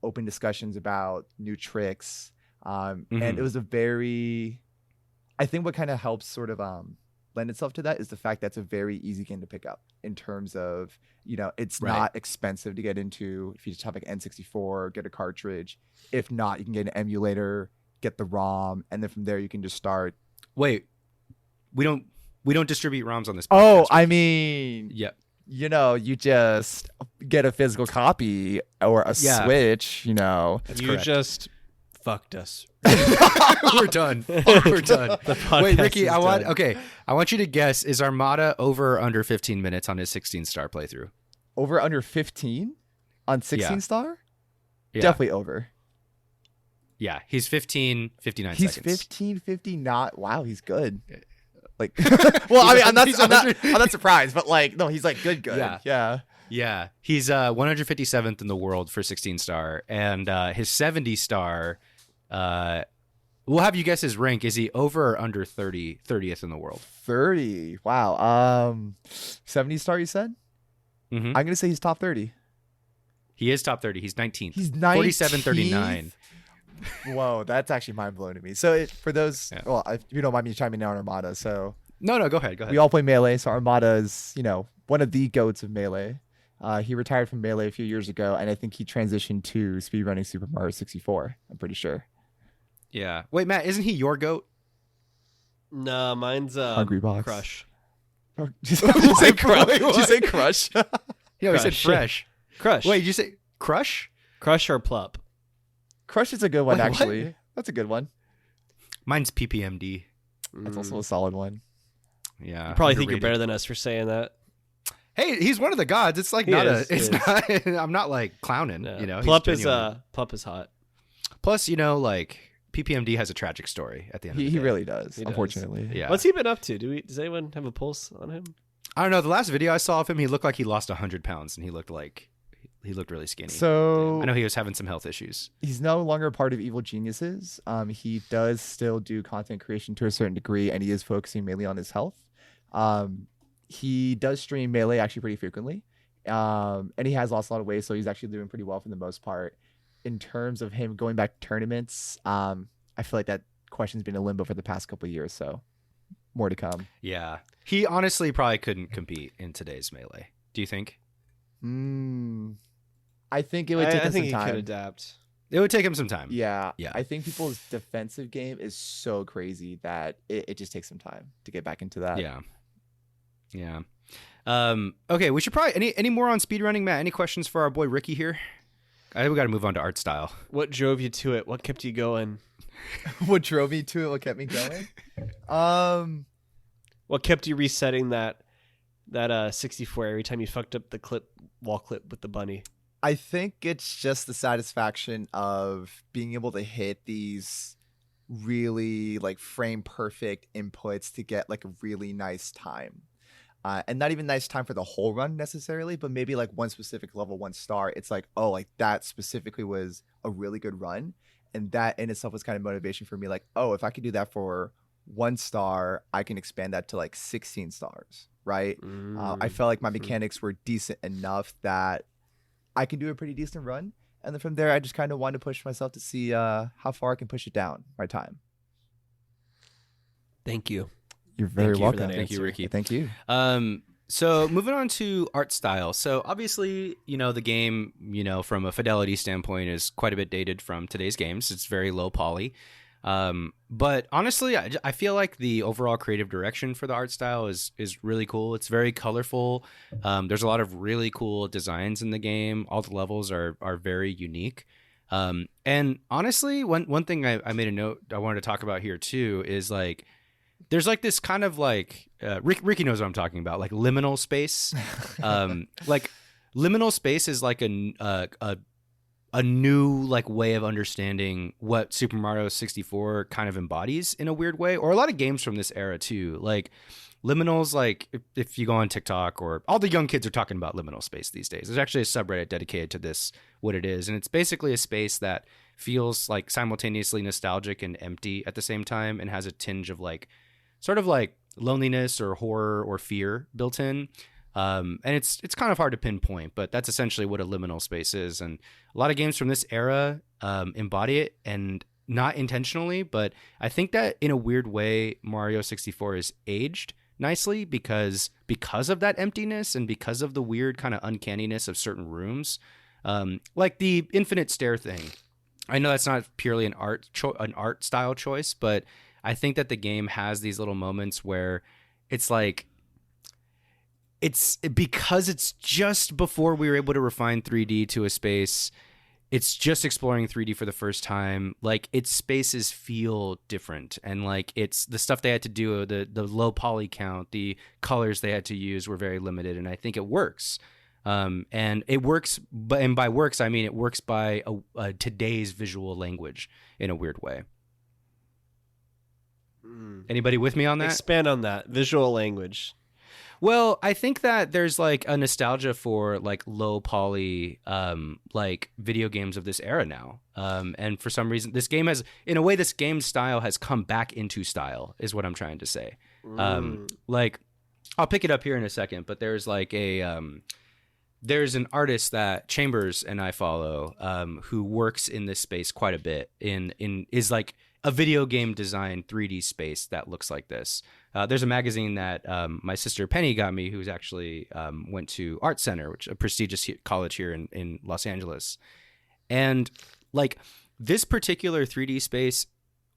open discussions about new tricks. And it was I think what kind of helps sort of lend itself to that is the fact that it's a very easy game to pick up in terms of, it's not expensive to get into. If you just have like N64, get a cartridge. If not, you can get an emulator, get the ROM, and then from there you can just start. Wait, we don't distribute ROMs on this podcast. Oh, right? I mean, yeah. You just get a physical copy or a Switch, That's you correct. Just fucked us. We're done. We're done. Wait, Ricky, I want you to guess, is Armada over or under 15 minutes on his 16 star playthrough? Over under 15 on 16 star? Yeah. Definitely over. Yeah, he's 15, 59 he's seconds. 15, 50, not. Wow, he's good. Like, well, I mean, I'm not surprised, but like, no, he's like good. Yeah. He's 157th in the world for 16 star, and his 70 star. We'll have you guess his rank. Is he over or under 30th in the world? 30. Wow. 70 star, you said? Mm-hmm. I'm gonna say he's top 30. He is top 30. He's 19th. He's 19th? 47-39. Whoa, that's actually mind blowing to me. So for those, well, if you don't mind me chiming in on Armada, so no, go ahead. We all play Melee, so Armada is, one of the goats of Melee. He retired from Melee a few years ago, and I think he transitioned to speedrunning Super Mario 64. I'm pretty sure. Yeah. Wait, Matt, isn't he your goat? No, mine's Hungry Box. Crush. Did you say Crush? Did you say Crush? Yeah, he said Fresh. Crush. Wait, did you say Crush? Crush or Plup? Crush is a good one, Wait, actually. what? That's a good one. Mine's PPMD. That's also a solid one. Yeah. You probably think you're better than us for saying that. Hey, he's one of the gods. It's like not. I'm not like clowning. No. Plup is hot. Plus, like PPMD has a tragic story at the end of the He day. really does, He does. unfortunately. Yeah. What's he been up to? Does anyone have a pulse on him? I don't know. The last video I saw of him, he looked like he lost 100 pounds, and he looked really skinny. So I know he was having some health issues. he's no longer part of Evil Geniuses. He does still do content creation to a certain degree, and he is focusing mainly on his health. He does stream Melee actually pretty frequently, and he has lost a lot of weight, so he's actually doing pretty well for the most part. In terms of him going back to tournaments, I feel like that question's been in limbo for the past couple of years, so more to come. Yeah. He honestly probably couldn't compete in today's Melee. Do you think? I think it would take I him think some he time. could adapt. It would take him some time. Yeah. Yeah. I think people's defensive game is so crazy that it just takes some time to get back into that. Yeah. Yeah. Okay, we should probably any more on speedrunning, Matt? Any questions for our boy Ricky here? I think we got to move on to art style. What drove you to it? What kept you going? What drove me to it? What kept me going? What kept you resetting that 64 every time you fucked up the wall clip with the bunny? I think it's just the satisfaction of being able to hit these really like frame perfect inputs to get like a really nice time. And not even nice time for the whole run necessarily, but maybe like one specific level, 1 star. It's like, oh, like that specifically was a really good run. And that in itself was kind of motivation for me. Like, oh, if I could do that for 1 star, I can expand that to like 16 stars, right? I felt like my mechanics were decent enough that I can do a pretty decent run. And then from there, I just kind of wanted to push myself to see how far I can push it down my time. Thank you. You're very you for that welcome. Thank you, Ricky. Thank you. So moving on to art style. So obviously, the game, from a fidelity standpoint is quite a bit dated from today's games. It's very low poly. But honestly, I feel like the overall creative direction for the art style is really cool. It's very colorful. There's a lot of really cool designs in the game. All the levels are very unique. And honestly, one thing I made a note I wanted to talk about here too is like, there's like this kind of like Ricky knows what I'm talking about, like liminal space. Like liminal space is like a new like way of understanding what Super Mario 64 kind of embodies in a weird way, or a lot of games from this era too. Like liminals, like if you go on TikTok, or all the young kids are talking about liminal space these days. There's actually a subreddit dedicated to this, what it is, and it's basically a space that feels like simultaneously nostalgic and empty at the same time, and has a tinge of like sort of like loneliness or horror or fear built in. And it's kind of hard to pinpoint, but that's essentially what a liminal space is. And a lot of games from this era embody it, and not intentionally, but I think that in a weird way, Mario 64 is aged nicely because of that emptiness and because of the weird kind of uncanniness of certain rooms. Like the infinite stair thing. I know that's not purely an art style choice, but I think that the game has these little moments where it's like, it's because it's just before we were able to refine 3D to a space. It's just exploring 3D for the first time. Like its spaces feel different, and like it's the stuff they had to do, the low poly count, the colors they had to use were very limited, and I think it works. And it works, and by works I mean it works by today's visual language in a weird way. Anybody with me on that? Expand on that. Visual language. Well, I think that there's like a nostalgia for like low poly like video games of this era now. And for some reason this game this game's style has come back into style is what I'm trying to say. Like I'll pick it up here in a second, but there's like there's an artist that Chambers and I follow who works in this space quite a bit is like a video game design 3D space that looks like this. There's a magazine that my sister Penny got me, who's actually went to Art Center, which is a prestigious college here in Los Angeles. And like this particular 3D space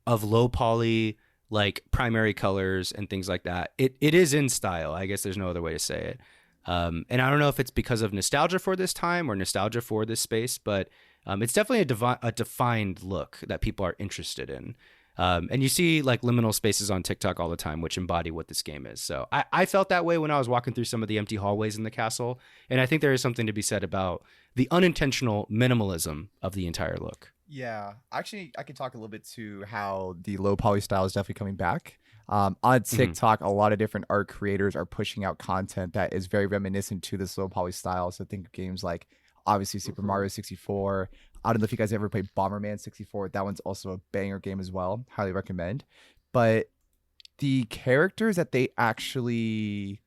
of low poly, like primary colors and things like that, it is in style. I guess there's no other way to say it. And I don't know if it's because of nostalgia for this time or nostalgia for this space, but it's definitely a defined look that people are interested in. And you see like liminal spaces on TikTok all the time, which embody what this game is. So I felt that way when I was walking through some of the empty hallways in the castle. And I think there is something to be said about the unintentional minimalism of the entire look. Yeah, actually, I could talk a little bit to how the low poly style is definitely coming back. On TikTok, a lot of different art creators are pushing out content that is very reminiscent to this low poly style. So think of games like obviously Super Mario 64. I don't know if you guys ever played Bomberman 64. That one's also a banger game as well. Highly recommend. But the characters that they actually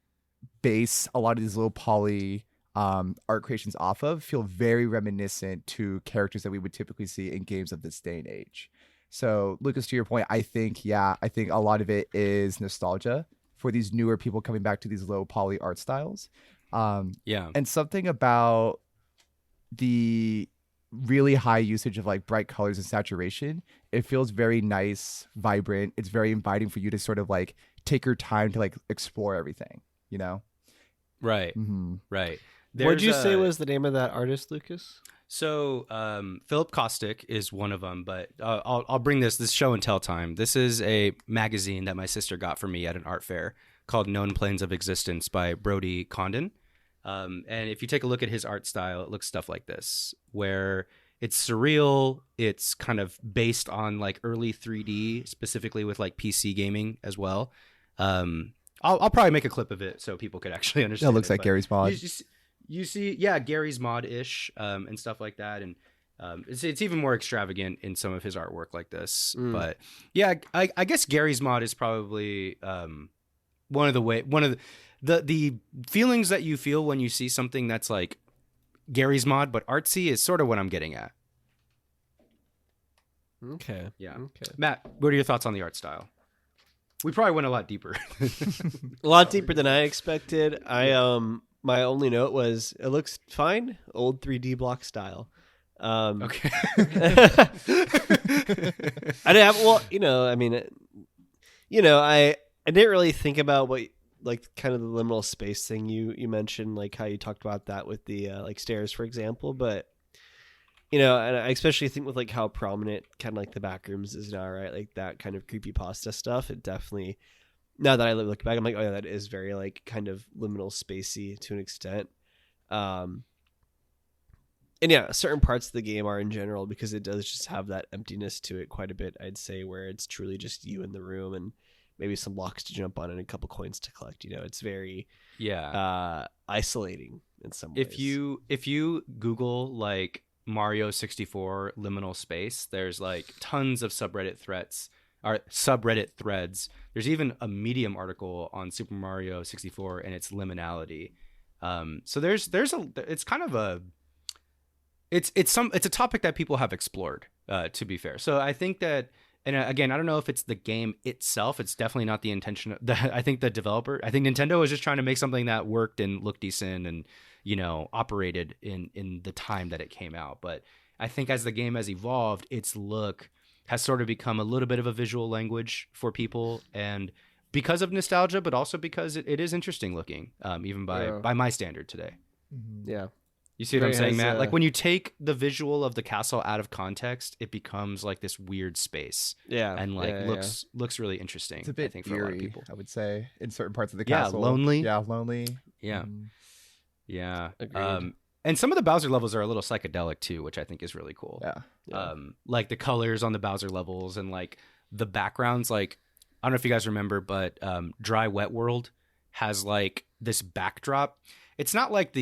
base a lot of these low poly art creations off of feel very reminiscent to characters that we would typically see in games of this day and age. So, Lucas, to your point, I think a lot of it is nostalgia for these newer people coming back to these low poly art styles. Yeah. And something about the really high usage of like bright colors and saturation, it feels very nice, vibrant. It's very inviting for you to sort of like take your time to like explore everything, you know? Right. Mm-hmm. Right. What did you say was the name of that artist, Lucas? So Philip Kostick is one of them, but I'll bring this show and tell time. This is a magazine that my sister got for me at an art fair called Known Planes of Existence by Brody Condon. And if you take a look at his art style, it looks stuff like this, where it's surreal. It's kind of based on like early 3D, specifically with like PC gaming as well. I'll probably make a clip of it so people could actually understand. That looks like Gary's mod. You see, yeah, Gary's mod-ish and stuff like that, and it's even more extravagant in some of his artwork like this. But yeah, I guess Gary's mod is probably one of the feelings that you feel when you see something that's like Gary's mod but artsy is sort of what I'm getting at. Okay. Yeah. Okay. Matt, what are your thoughts on the art style? We probably went a lot deeper. A lot deeper than I expected. My only note was it looks fine, old 3D block style. Okay. I didn't have, well, I didn't really think about what like kind of the liminal space thing you mentioned, like how you talked about that with the like stairs, for example. But and I especially think with like how prominent kind of like the back rooms is now, right? Like that kind of creepypasta stuff. It definitely. Now that I look back, I'm like, oh yeah, that is very like kind of liminal spacey to an extent. And yeah, certain parts of the game are in general because it does just have that emptiness to it quite a bit, I'd say, where it's truly just you in the room and maybe some blocks to jump on and a couple coins to collect. It's very isolating in some ways. If you Google like Mario 64 liminal space, there's like tons of subreddit threads. There's even a Medium article on Super Mario 64 and its liminality. So it's a topic that people have explored, to be fair. So I think that, and again, I don't know if it's the game itself. It's definitely not the intention. I think Nintendo was just trying to make something that worked and looked decent and, operated in the time that it came out. But I think as the game has evolved, its look has sort of become a little bit of a visual language for people, and because of nostalgia, but also because it is interesting looking, even by my standard today. Yeah. You see what I'm saying, Matt? Like when you take the visual of the castle out of context, it becomes like this weird space. Yeah. And looks really interesting. It's a bit I think, eerie, for a lot of people. I would say, in certain parts of the castle. Lonely. Yeah, lonely. Yeah. Yeah. Agreed. And some of the Bowser levels are a little psychedelic too, which I think is really cool. Yeah. Like the colors on the Bowser levels and like the backgrounds. Like, I don't know if you guys remember, but Dry Wet World has like this backdrop. It's not like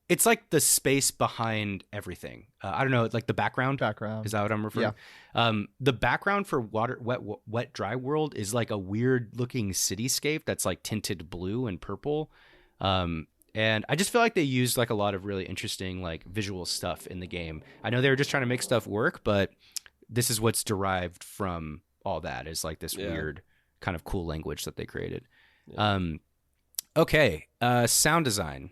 it's like the space behind everything. I don't know, like the background. Is that what I'm referring? Yeah. The background for Wet Dry World is like a weird looking cityscape that's like tinted blue and purple. And I just feel like they used like a lot of really interesting like visual stuff in the game. I know they were just trying to make stuff work, but this is what's derived from all that is like this weird kind of cool language that they created. Yeah. Okay. Sound design.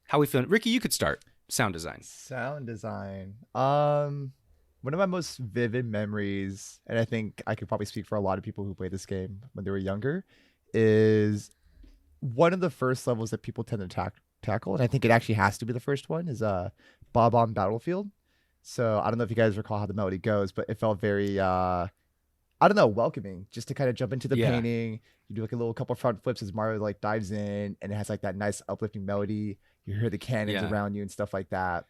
How we feeling? Ricky, you could start. Sound design. One of my most vivid memories, and I think I could probably speak for a lot of people who played this game when they were younger, is one of the first levels that people tend to tackle, and I think it actually has to be the first one, is Bob on Battlefield. So I don't know if you guys recall how the melody goes, but it felt very, welcoming, just to kind of jump into the painting. You do like a little couple front flips as Mario like dives in, and it has like that nice uplifting melody. You hear the cannons around you and stuff like that.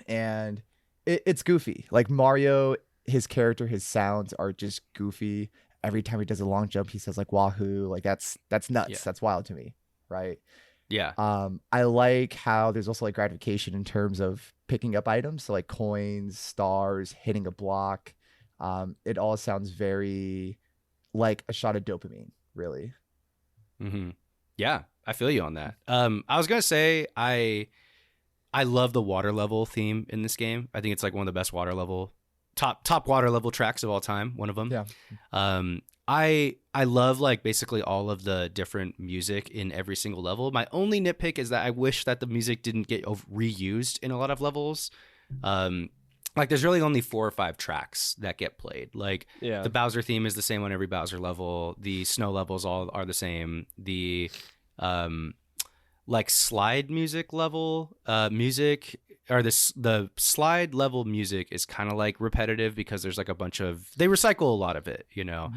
And It's goofy. Like Mario, his character, his sounds are just goofy. Every time he does a long jump, he says like "wahoo!" Like that's nuts. Yeah. That's wild to me, right? Yeah. I like how there's also like gratification in terms of picking up items, so like coins, stars, hitting a block. It all sounds very like a shot of dopamine, really. Mm-hmm. Yeah, I feel you on that. I was gonna say I love the water level theme in this game. I think it's like one of the best water level top water level tracks of all time. One of them. Yeah. I love like basically all of the different music in every single level. My only nitpick is that I wish that the music didn't get reused in a lot of levels. Like there's really only 4 or 5 tracks that get played. Like the Bowser theme is the same on every Bowser level. The snow levels all are the same. The like slide music level music or the slide level music is kind of like repetitive because there's like a bunch of they recycle a lot of it, you know.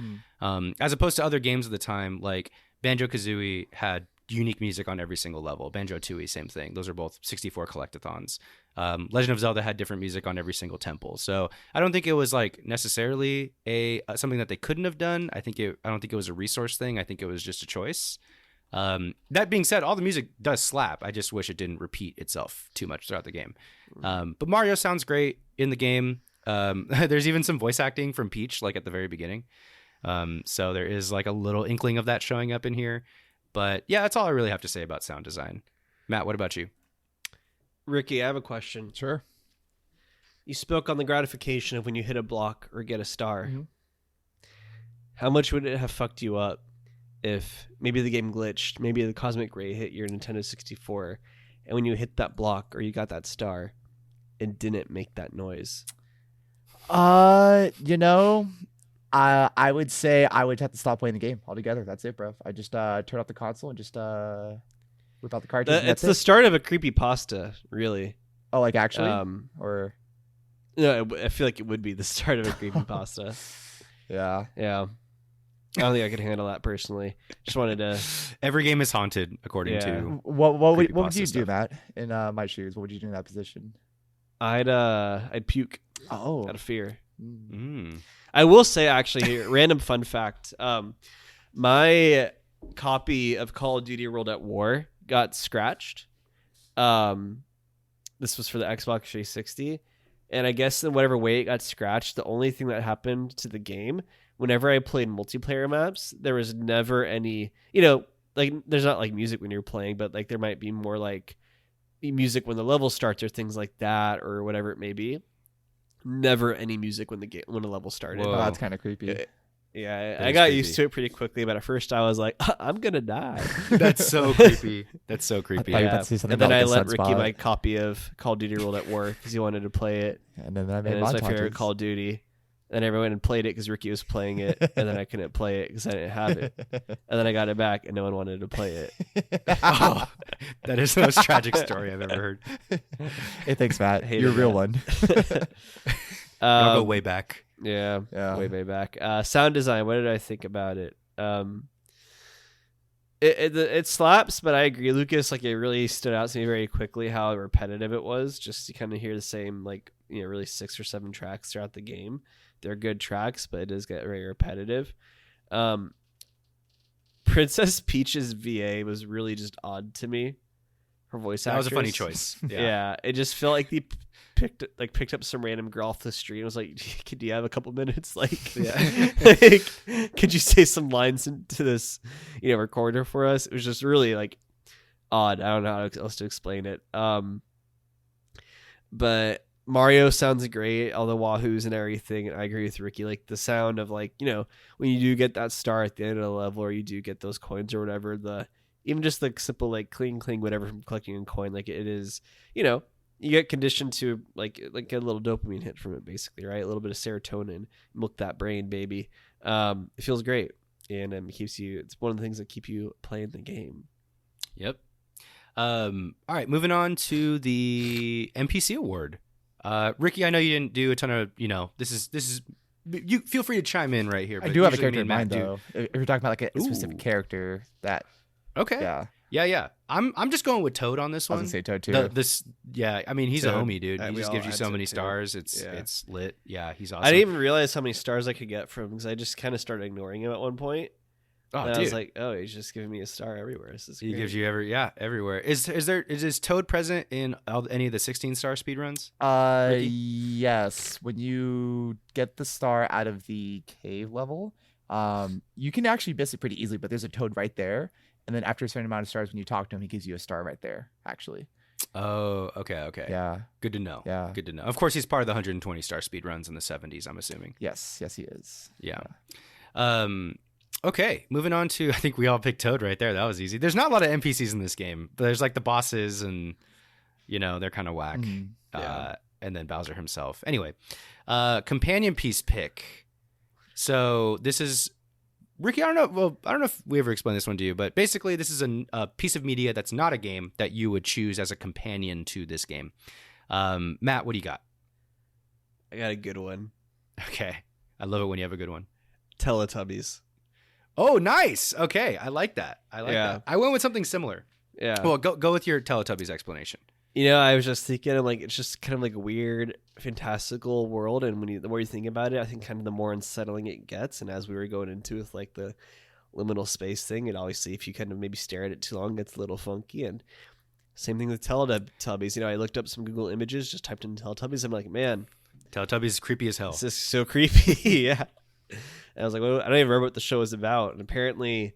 As opposed to other games of the time like Banjo-Kazooie had unique music on every single level. Banjo-Tooie, same thing. Those are both 64 collectathons. Legend of Zelda had different music on every single temple. So I don't think it was like necessarily something that they couldn't have done. I don't think it was a resource thing. I think it was just a choice. That being said, all the music does slap. I just wish it didn't repeat itself too much throughout the game. But Mario sounds great in the game. There's even some voice acting from Peach, like at the very beginning. So there is like a little inkling of that showing up in here. But yeah, that's all I really have to say about sound design. Matt, what about you? Ricky, I have a question. Sure. You spoke on the gratification of when you hit a block or get a star. Mm-hmm. How much would it have fucked you up if maybe the game glitched, maybe the cosmic ray hit your Nintendo 64, and when you hit that block or you got that star, it didn't make that noise? You know, I would say I would have to stop playing the game altogether. That's it, bro. I just turn off the console and just whip out the cartridge. It's the start of a creepypasta, really. Oh, like actually, or no? I feel like it would be the start of a creepypasta. Yeah. I don't think I could handle that personally. Just wanted to. Every game is haunted, according to what would you stuff. do, Matt? In my shoes, what would you do in that position? I'd puke. Oh, out of fear. Mm. I will say, actually, random fun fact. My copy of Call of Duty World at War got scratched. This was for the Xbox 360. And I guess in whatever way it got scratched, the only thing that happened to the game, whenever I played multiplayer maps, there was never any, like there's not like music when you're playing, but like there might be more like music when the level starts or things like that or whatever it may be. Never any music when the level started. Whoa. Oh, that's kind of creepy. Yeah, That I is got creepy. used to it pretty quickly, but at first I was like, I'm gonna die. That's so creepy. That's so creepy. thought you were about to say something And then about I the let sunspot. Ricky my copy of Call of Duty World at War because he wanted to play it, And then I and made it's my montages. favorite Call of Duty. And everyone had played it because Ricky was playing it, and then I couldn't play it because I didn't have it. And then I got it back, and no one wanted to play it. Oh, that is the most tragic story I've ever heard. Hey, thanks, Matt. Hated You're a real that. one. I'll go way back. Yeah, Yeah. way back. Sound design. What did I think about it? It slaps, but I agree, Lucas. Like it really stood out to me very quickly how repetitive it was. Just to kind of hear the same, like really 6 or 7 tracks throughout the game. They're good tracks, but it does get very repetitive. Princess Peach's VA was really just odd to me. Her voice actress. That was a funny choice. Yeah, it just felt like they picked up some random girl off the street and was like, "Do you have a couple minutes? Like, like, could you say some lines into this, recorder for us?" It was just really like odd. I don't know how else to explain it. But Mario sounds great, all the wahoos and everything. And I agree with Ricky. Like the sound of like when you do get that star at the end of the level, or you do get those coins or whatever. Even just the simple like cling whatever from collecting a coin, like it is, you get conditioned to like get a little dopamine hit from it, basically, right? A little bit of serotonin, milk that brain, baby. It feels great, and it keeps you. It's one of the things that keep you playing the game. Yep. All right, moving on to the NPC award. Ricky, I know you didn't do a ton of. This is. You feel free to chime in right here. I but do have a usually character me in and mind, Matt though. If you're talking about like a specific Ooh. character that, Okay. yeah. Yeah. I'm just going with Toad on this I one. was gonna say Toad too. I mean, he's a Toad. homie, dude. He We just all gives you had so Toad many too. stars. It's Yeah. it's lit. Yeah, he's awesome. I didn't even realize how many stars I could get from because I just kind of started ignoring him at one point. Oh, And dude. I was like, oh, he's just giving me a star everywhere. This is He great. gives you everywhere. Is Toad present in any of the 16-star speedruns? Ricky? Yes. When you get the star out of the cave level, you can actually miss it pretty easily, but there's a Toad right there. And then after a certain amount of stars, when you talk to him, he gives you a star right there, actually. Oh, okay. Yeah. Good to know. Yeah. Good to know. Of course, he's part of the 120-star speedruns in the 70s, I'm assuming. Yes, he is. Yeah. Okay, moving on to, I think we all picked Toad right there. That was easy. There's not a lot of NPCs in this game, but there's like the bosses and, they're kind of whack. Mhm. Yeah. And then Bowser himself. Anyway, companion piece pick. So this is, Ricky, I don't know if we ever explained this one to you, but basically this is a piece of media that's not a game that you would choose as a companion to this game. Matt, what do you got? I got a good one. Okay. I love it when you have a good one. Teletubbies. Oh, nice. Okay. I like that. Yeah. That. I went with something similar. Yeah. Well, go with your Teletubbies explanation. I was just thinking, I'm like, it's just kind of like a weird, fantastical world, and the more you think about it, I think kind of the more unsettling it gets. And as we were going into with like the liminal space thing, and obviously if you kind of maybe stare at it too long, it gets a little funky. And same thing with Teletubbies. I looked up some Google images, just typed in Teletubbies. I'm like, man, Teletubbies is creepy as hell. this is so creepy. Yeah. And I was like, well, I don't even remember what the show was about. And apparently,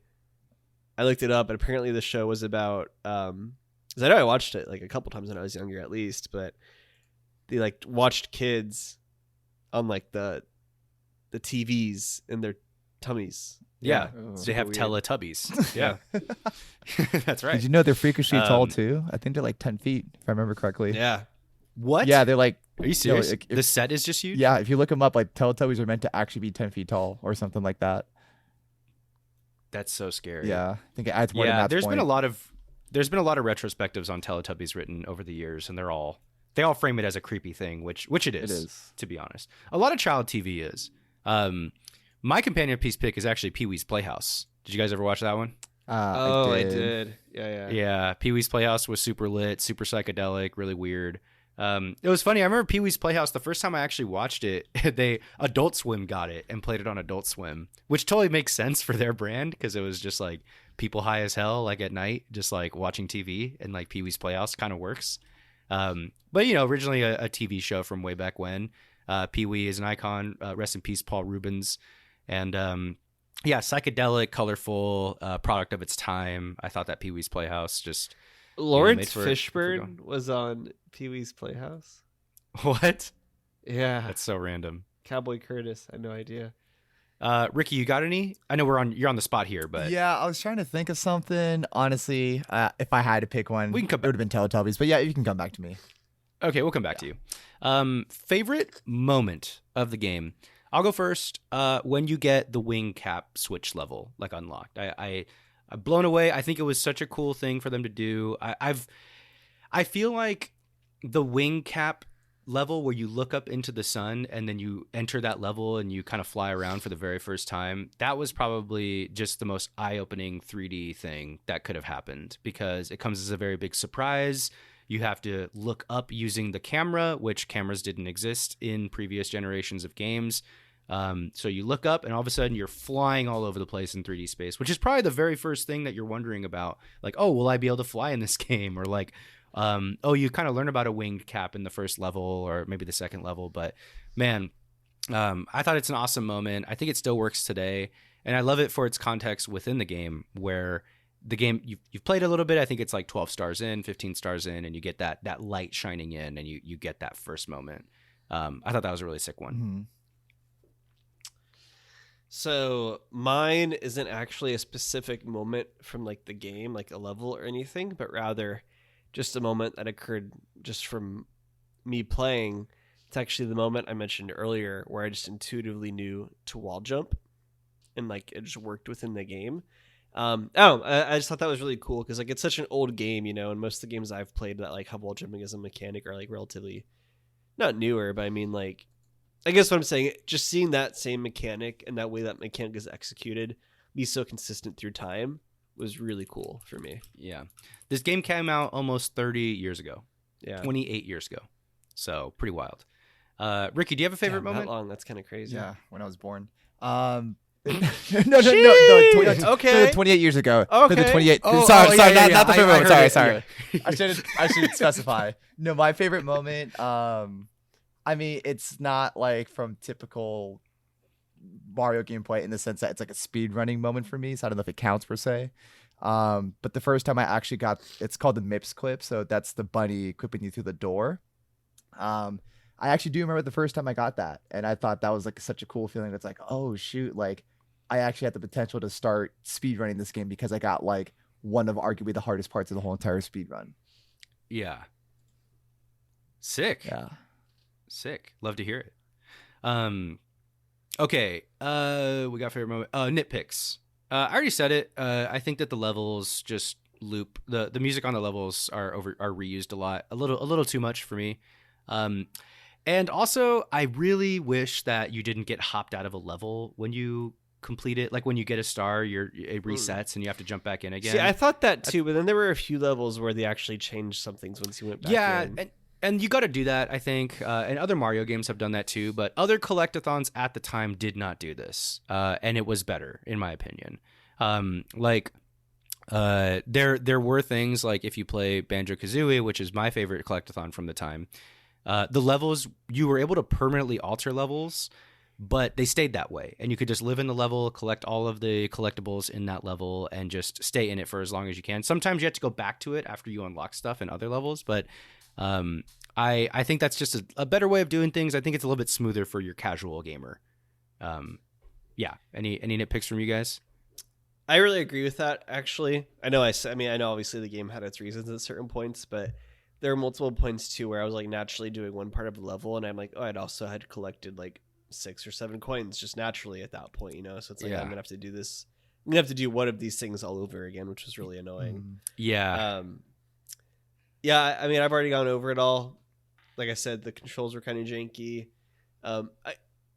I looked it up, and apparently the show was about, because I know I watched it like a couple times when I was younger at least, but they like watched kids on like the TVs in their tummies. Yeah. Oh. So they have Weird. Teletubbies. Yeah. That's right. Did you know they're freakishly tall Um, too? I think they're like 10 feet, if I remember correctly. Yeah. What? Yeah, they're like, Are you serious? like, The set is just huge? yeah, if you look them up, like Teletubbies are meant to actually be 10 feet tall or something like that. That's so scary. Yeah, I think it adds more to Yeah, Matt's there's point. been a lot of retrospectives on Teletubbies written over the years, and they all frame it as a creepy thing, which it is. It is. To be honest. A lot of child TV is. My companion piece pick is actually Pee-wee's Playhouse. Did you guys ever watch that one? I did. Yeah. Yeah, Pee-wee's Playhouse was super lit, super psychedelic, really weird. It was funny. I remember Pee-wee's Playhouse. The first time I actually watched it, Adult Swim got it and played it on Adult Swim, which totally makes sense for their brand because it was just like people high as hell, like at night, just like watching TV, and like Pee-wee's Playhouse kind of works. But originally a TV show from way back when. Pee-wee is an icon. Rest in peace, Paul Rubens, and psychedelic, colorful, product of its time. I thought that Pee-wee's Playhouse just. Lawrence made for Fishburne was on Pee-wee's Playhouse. What? Yeah. That's so random. Cowboy Curtis. I had no idea. Ricky, you got any? I know you're on the spot here, but Yeah, I was trying to think of something. Honestly, if I had to pick one, We can come it would have been Teletubbies. But yeah, you can come back to me. okay, we'll come back to you. Favorite moment of the game? I'll go first. When you get the wing cap switch level like unlocked, I'm blown away. I think it was such a cool thing for them to do. I feel like the wing cap level where you look up into the sun and then you enter that level and you kind of fly around for the very first time, that was probably just the most eye-opening 3D thing that could have happened because it comes as a very big surprise. You have to look up using the camera, which cameras didn't exist in previous generations of games. So you look up and all of a sudden you're flying all over the place in 3D space, which is probably the very first thing that you're wondering about. Like, oh, will I be able to fly in this game? Or like, you kind of learn about a winged cap in the first level or maybe the second level. But man, I thought it's an awesome moment. I think it still works today. And I love it for its context within the game where the game you've played a little bit. I think it's like 12 stars in, 15 stars in, and you get that light shining in and you get that first moment. I thought that was a really sick one. Mm-hmm. So mine isn't actually a specific moment from like the game, like a level or anything, but rather just a moment that occurred just from me playing. It's actually the moment I mentioned earlier where I just intuitively knew to wall jump and like it just worked within the game. I just thought that was really cool because like it's such an old game, and most of the games I've played that like have wall jumping as a mechanic are like relatively not newer, but I mean like I guess what I'm saying, just seeing that same mechanic and that way that mechanic is executed be so consistent through time was really cool for me. Yeah. This game came out almost 30 years ago. Yeah. 28 years ago. So pretty wild. Ricky, do you have a favorite moment? That long? That's kind of crazy. Yeah, when I was born. No, Okay. 28 years ago. Okay. The 28. Oh, sorry, yeah, not the I favorite moment. heard Sorry, it. sorry. I should specify. No, my favorite moment. I mean, it's not like from typical Mario gameplay in the sense that it's like a speed running moment for me. So I don't know if it counts per se. But the first time I actually got, it's called the MIPS clip. So that's the bunny clipping you through the door. I actually do remember the first time I got that, and I thought that was like such a cool feeling. It's like, oh shoot, like I actually had the potential to start speedrunning this game because I got like one of arguably the hardest parts of the whole entire speedrun. Yeah. Sick. Yeah. Sick. Love to hear it. Okay. We got favorite moment. Nitpicks. I already said it. I think that the levels just loop. The music on the levels are reused a lot. A little too much for me. And also, I really wish that you didn't get hopped out of a level when you complete it. Like when you get a star, it resets and you have to jump back in again. See, I thought that too, but then there were a few levels where they actually changed some things once you went back in. And you got to do that, I think. And other Mario games have done that too. But other collectathons at the time did not do this. And it was better, in my opinion. There were things like if you play Banjo-Kazooie, which is my favorite collectathon from the time, the levels, you were able to permanently alter levels, but they stayed that way. And you could just live in the level, collect all of the collectibles in that level, and just stay in it for as long as you can. Sometimes you have to go back to it after you unlock stuff in other levels, but I think that's just a better way of doing things. I think it's a little bit smoother for your casual gamer. Yeah. Any nitpicks from you guys? I really agree with that, actually. I know obviously the game had its reasons at certain points, but there are multiple points too where I was like naturally doing one part of the level, and I'm like, oh, I'd also had collected like 6 or 7 coins just naturally at that point, you know? So it's like, I'm gonna have to do this. I'm gonna have to do one of these things all over again, which was really annoying. Yeah. Yeah, I mean, I've already gone over it all. Like I said, the controls were kind of janky. I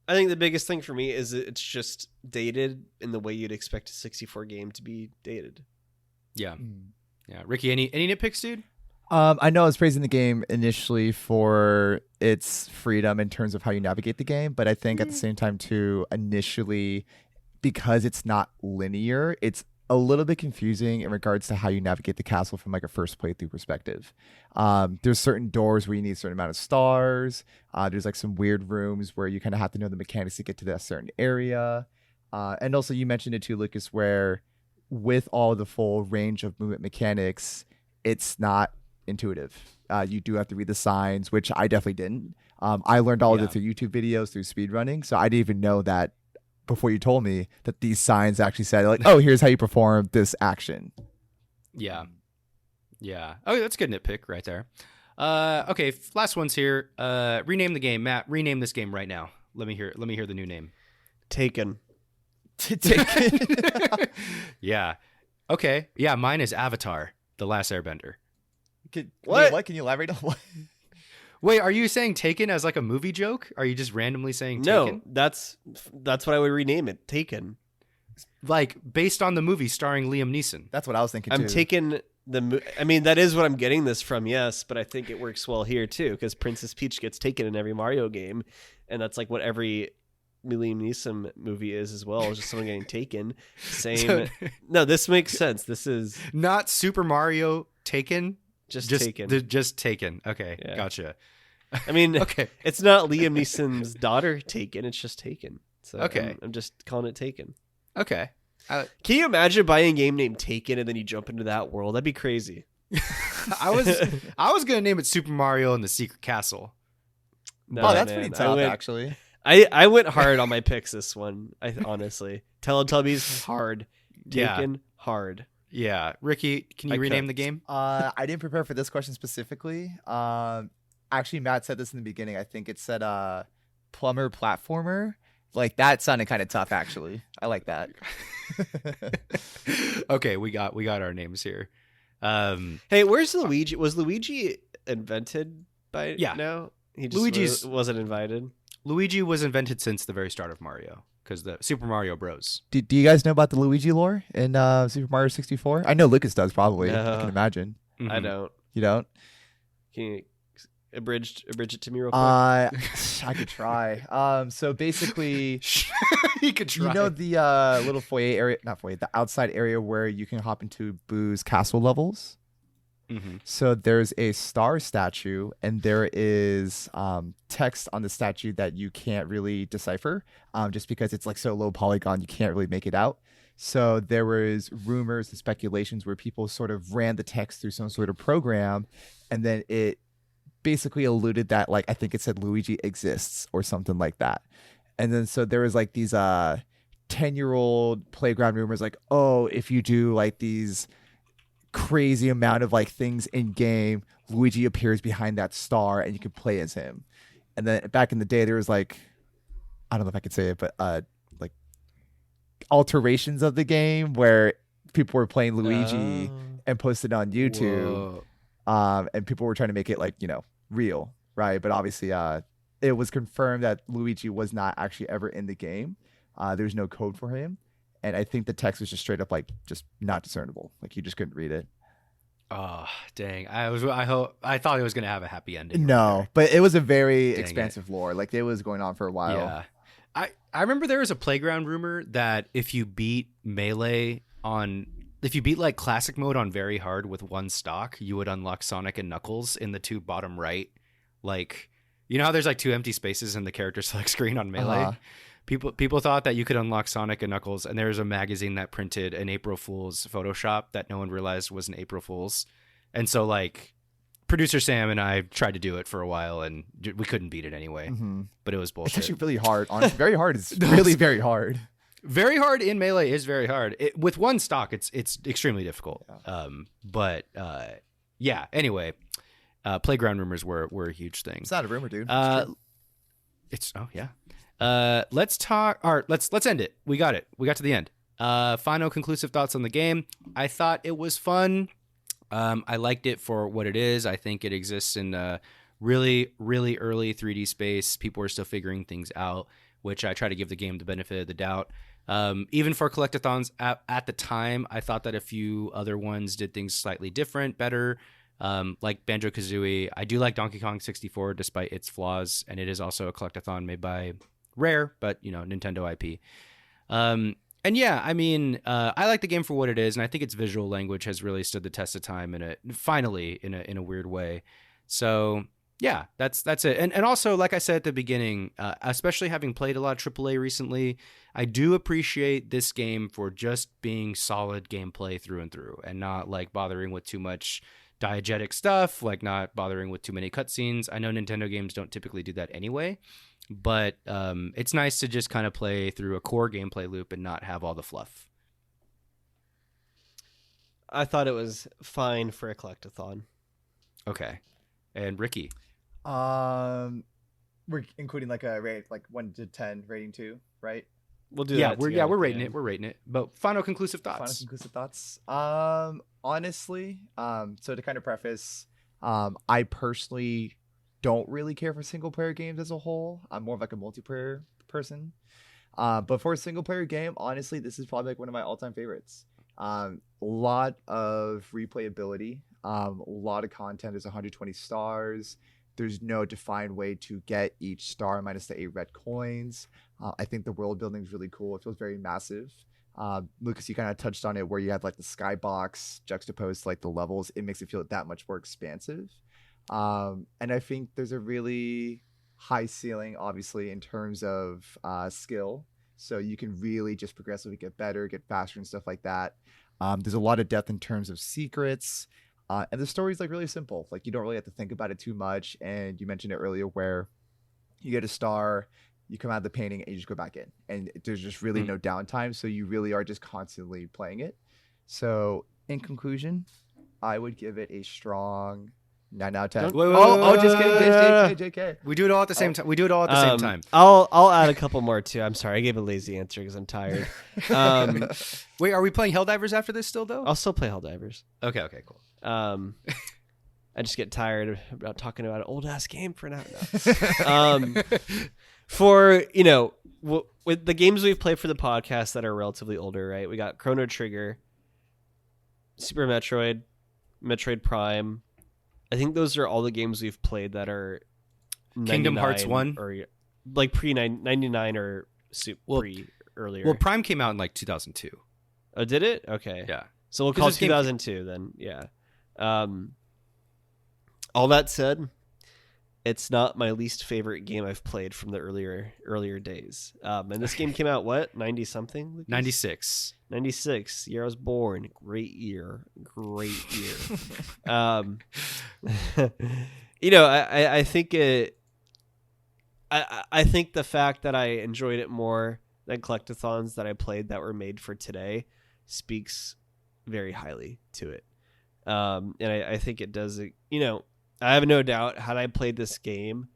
think the biggest thing for me is it's just dated in the way you'd expect a 64 game to be dated. Yeah. Yeah. Ricky, any nitpicks, dude? I know I was praising the game initially for its freedom in terms of how you navigate the game, but I think at the same time too, initially, because it's not linear, it's a little bit confusing in regards to how you navigate the castle from like a first playthrough perspective. There's certain doors where you need a certain amount of stars. There's like some weird rooms where you kind of have to know the mechanics to get to that certain area. And also you mentioned it too, Lucas, where with all the full range of movement mechanics, it's not intuitive. You do have to read the signs, which I definitely didn't. I learned all of it through YouTube videos, through speedrunning. So I didn't even know that before you told me that these signs actually said like, oh, here's how you perform this action. Yeah. Yeah. Oh, that's a good nitpick right there. Okay. Last one's here. Rename the game. Matt, rename this game right now. Let me hear the new name. Taken. Taken. Yeah. Okay. Yeah. Mine is Avatar: The Last Airbender. What? Can you elaborate on what? Wait, are you saying Taken as like a movie joke? Are you just randomly saying Taken? No, that's what I would rename it. Taken. Like based on the movie starring Liam Neeson. That's what I was thinking too. I'm taking I mean, that is what I'm getting this from, yes, but I think it works well here too, because Princess Peach gets taken in every Mario game, and that's like what every Liam Neeson movie is as well, is just someone getting taken. Same. No, this makes sense. This is not Super Mario Taken. Just Taken. Just Taken. Okay, yeah. Gotcha. I mean, okay, it's not Liam Neeson's daughter Taken. It's just Taken. So okay, I'm just calling it Taken. Okay. Can you imagine buying a game named Taken and then you jump into that world? That'd be crazy. I was gonna name it Super Mario and the Secret Castle. No, that's pretty tough, actually. I went hard on my picks this one. Honestly, Teletubbies hard, Taken hard. Yeah, Ricky, can you rename the game? I didn't prepare for this question specifically. Actually, Matt said this in the beginning. I think it said plumber platformer. Like that sounded kind of tough, actually. I like that. Okay, we got our names here. Hey, where's Luigi? Was Luigi invented by now? He just Luigi's wasn't invited. Luigi was invented since the very start of Mario, because the Super Mario Bros. Do you guys know about the Luigi lore in Super Mario 64? I know Lucas does probably. No. I can imagine. Mm-hmm. I don't. You don't? Can you abridge it to me real quick? I could try. So basically, You could try. you know the little foyer area, not foyer, the outside area where you can hop into Boo's castle levels. Mm-hmm. So there's a star statue, and there is text on the statue that you can't really decipher, just because it's like so low polygon, you can't really make it out. So there was rumors and speculations where people sort of ran the text through some sort of program, and then it basically alluded that, like, I think it said Luigi exists or something like that. And then so there was like these 10-year-old playground rumors, like, oh, if you do like these crazy amount of like things in game, Luigi appears behind that star and you can play as him. And then back in the day there was like, I don't know if I could say it, but like alterations of the game where people were playing Luigi and posted on YouTube. And people were trying to make it like, real, right? But obviously it was confirmed that Luigi was not actually ever in the game. There's no code for him. And I think the text was just straight up like just not discernible. Like you just couldn't read it. Oh, dang. I thought it was going to have a happy ending. No, but it was a very Dang expansive lore. Like it was going on for a while. Yeah. I remember there was a playground rumor that if you beat like classic mode on very hard with one stock, you would unlock Sonic and Knuckles in the two bottom right. Like, you know how there's like two empty spaces in the character select screen on Melee? Uh-huh. People thought that you could unlock Sonic and Knuckles, and there was a magazine that printed an April Fool's Photoshop that no one realized was an April Fool's. And so, like, producer Sam and I tried to do it for a while, and we couldn't beat it anyway. Mm-hmm. But it was It's bullshit. actually really hard. Very hard. It's really very hard. Very hard in Melee is very hard. With one stock, it's extremely difficult. Yeah. Anyway, playground rumors were a huge thing. It's not a rumor, dude. Let's talk. All right, let's end it. We got it. We got to the end. Final conclusive thoughts on the game. I thought it was fun. I liked it for what it is. I think it exists in a really, really early 3D space. People are still figuring things out, which I try to give the game the benefit of the doubt. Even for collectathons at the time, I thought that a few other ones did things slightly different, better. Like Banjo-Kazooie. I do like Donkey Kong 64 despite its flaws, and it is also a collectathon made by Rare, but Nintendo IP. And yeah, I mean, I like the game for what it is, and I think its visual language has really stood the test of time in a weird way. So yeah, that's it. And also, like I said at the beginning, especially having played a lot of AAA recently, I do appreciate this game for just being solid gameplay through and through, and not like bothering with too much diegetic stuff, like not bothering with too many cutscenes. I know Nintendo games don't typically do that anyway, but it's nice to just kind of play through a core gameplay loop and not have all the fluff. I thought it was fine for a collectathon. Okay. And Ricky? We're including like a rate, like 1 to 10 rating 2, right? We'll do Yeah, that. we're rating it. We're rating it. But final conclusive thoughts. Final conclusive thoughts. Honestly, so to kind of preface, I personally don't really care for single player games as a whole. I'm more of like a multiplayer person. But for a single player game, honestly, this is probably like one of my all-time favorites. A lot of replayability, a lot of content. There's 120 stars. There's no defined way to get each star minus the 8 red coins. I think the world building is really cool. It feels very massive. Lucas, you kind of touched on it where you have like the skybox juxtaposed to like the levels. It makes it feel that much more expansive. And I think there's a really high ceiling, obviously, in terms of skill. So you can really just progressively get better, get faster and stuff like that. There's a lot of depth in terms of secrets. And the story's like really simple. Like you don't really have to think about it too much. And you mentioned it earlier where you get a star, you come out of the painting and you just go back in. And there's just really no downtime. So you really are just constantly playing it. So in conclusion, I would give it a strong 9 out of 10. Just kidding. JK. We do it all at the same time. We do it all at the same time. I'll add a couple more too. I'm sorry, I gave a lazy answer because I'm tired. Wait, are we playing Helldivers after this still though? I'll still play Helldivers. Okay, cool. I just get tired about talking about an old ass game for now. No. for with the games we've played for the podcast that are relatively older, right? We got Chrono Trigger, Super Metroid, Metroid Prime. I think those are all the games we've played that are Kingdom Hearts 1 or like pre 99 or pre earlier. Well, Prime came out in like 2002. Oh, did it? Okay. Yeah. So we'll call it 2002 then. Yeah. All that said, it's not my least favorite game I've played from the earlier days. And this game came out, what, 90 something? 96. 96, year I was born. Great year. I think it. I think the fact that I enjoyed it more than collectathons that I played that were made for today speaks very highly to it. And I think it does. I have no doubt, had I played this game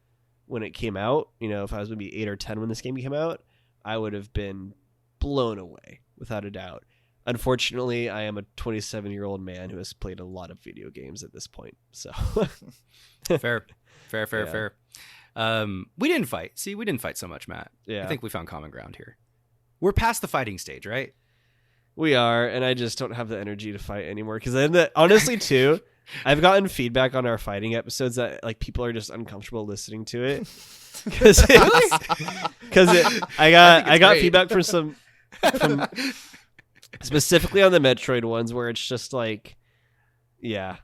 when it came out, if I was maybe 8 or 10 when this game came out, I would have been blown away without a doubt. Unfortunately, I am a 27-year-old man who has played a lot of video games at this point. So Fair. We didn't fight. See, we didn't fight so much, Matt. Yeah. I think we found common ground here. We're past the fighting stage, right? We are, and I just don't have the energy to fight anymore. Because honestly, too, I've gotten feedback on our fighting episodes that like people are just uncomfortable listening to it. Because I got feedback from specifically on the Metroid ones where it's just like, yeah.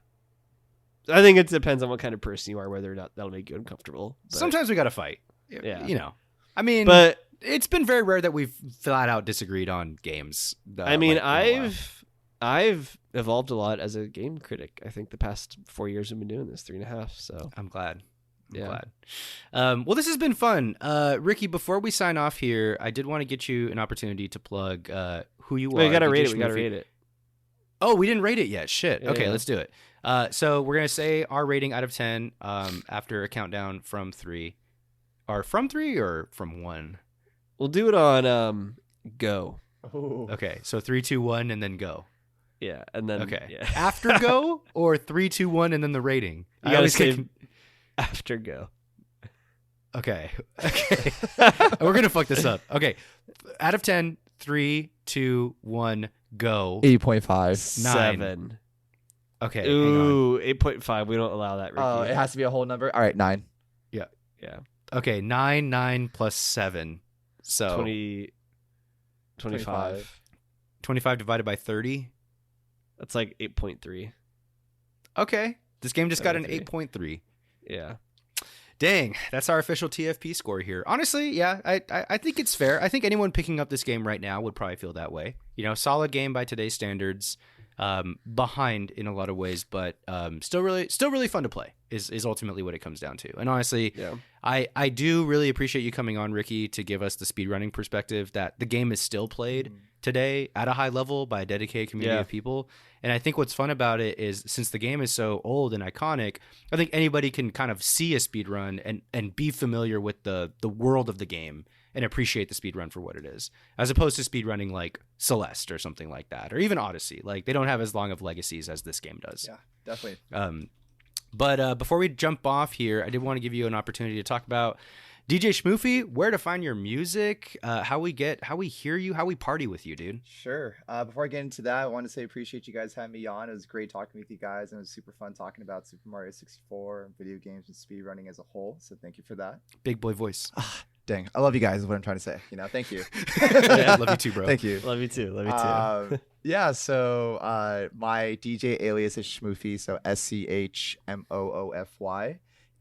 I think it depends on what kind of person you are, whether or not that'll make you uncomfortable. But, sometimes we got to fight. Yeah. I mean, but it's been very rare that we've flat out disagreed on games. I've evolved a lot as a game critic. I think the past 4 years we've been doing this, 3.5. So I'm glad. Yeah. Well, this has been fun. Ricky, before we sign off here, I did want to get you an opportunity to plug who you are. We gotta DJ rate it. We SCHMOOFY. gotta rate it. Oh, we didn't rate it yet. Shit. Yeah, Okay, yeah. let's do it. So we're gonna say our rating out of 10 after a countdown from 3. Or from 3 or from 1? We'll do it on go. Oh. Okay, so 3, 2, 1, and then go. Yeah, and then Okay. yeah. After go or 3, 2, 1, and then the rating. You I gotta always say get- after go. Okay. We're gonna fuck this up. Okay. Out of 10, 3, 2, 1, go. 8.5. 7. Okay. Hang on. Ooh, 8.5. We don't allow that, Ricky. Oh, it has to be a whole number. All right, 9. Yeah. Okay. 9 plus 7. So 25. 25 divided by 30. That's like 8.3. Okay. This game just got an 73. 8.3. Yeah. Dang, that's our official TFP score here. Honestly, yeah, I think it's fair. I think anyone picking up this game right now would probably feel that way. Solid game by today's standards. Behind in a lot of ways, but still really fun to play is ultimately what it comes down to. And honestly, Yeah. I do really appreciate you coming on, Ricky, to give us the speedrunning perspective that the game is still played today at a high level by a dedicated community of people. And I think what's fun about it is since the game is so old and iconic, I think anybody can kind of see a speedrun and be familiar with the world of the game and appreciate the speedrun for what it is, as opposed to speedrunning like Celeste or something like that, or even Odyssey. Like, they don't have as long of legacies as this game does. Yeah, definitely. But before we jump off here, I did want to give you an opportunity to talk about DJ SCHMOOFY, where to find your music, how we hear you, how we party with you, dude. Sure. Before I get into that, I want to say appreciate you guys having me on. It was great talking with you guys, and it was super fun talking about Super Mario 64 and video games and speedrunning as a whole. So thank you for that. Big boy voice. Dang, I love you guys is what I'm trying to say. Thank you. Yeah, love you too, bro. Thank you. Love you too. Yeah, so my DJ alias is SCHMOOFY, so SCHMOOFY.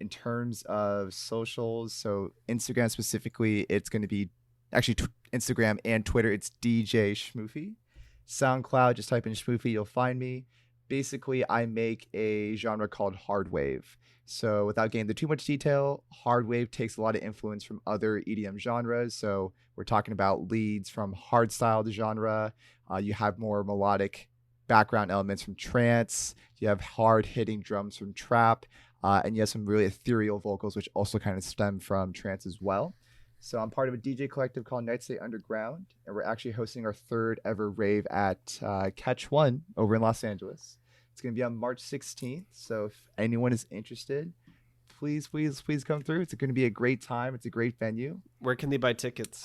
In terms of socials, so Instagram specifically, it's going to be actually Instagram and Twitter, it's DJ SCHMOOFY. SoundCloud, just type in SCHMOOFY, you'll find me. Basically, I make a genre called hard wave. So without getting into too much detail, hard wave takes a lot of influence from other EDM genres. So we're talking about leads from hardstyle genre. You have more melodic background elements from trance. You have hard hitting drums from trap. And you have some really ethereal vocals, which also kind of stem from trance as well. So I'm part of a DJ collective called Night State Underground, and we're actually hosting our 3rd ever rave at Catch One over in Los Angeles. It's going to be on March 16th. So if anyone is interested, please come through. It's going to be a great time. It's a great venue. Where can they buy tickets?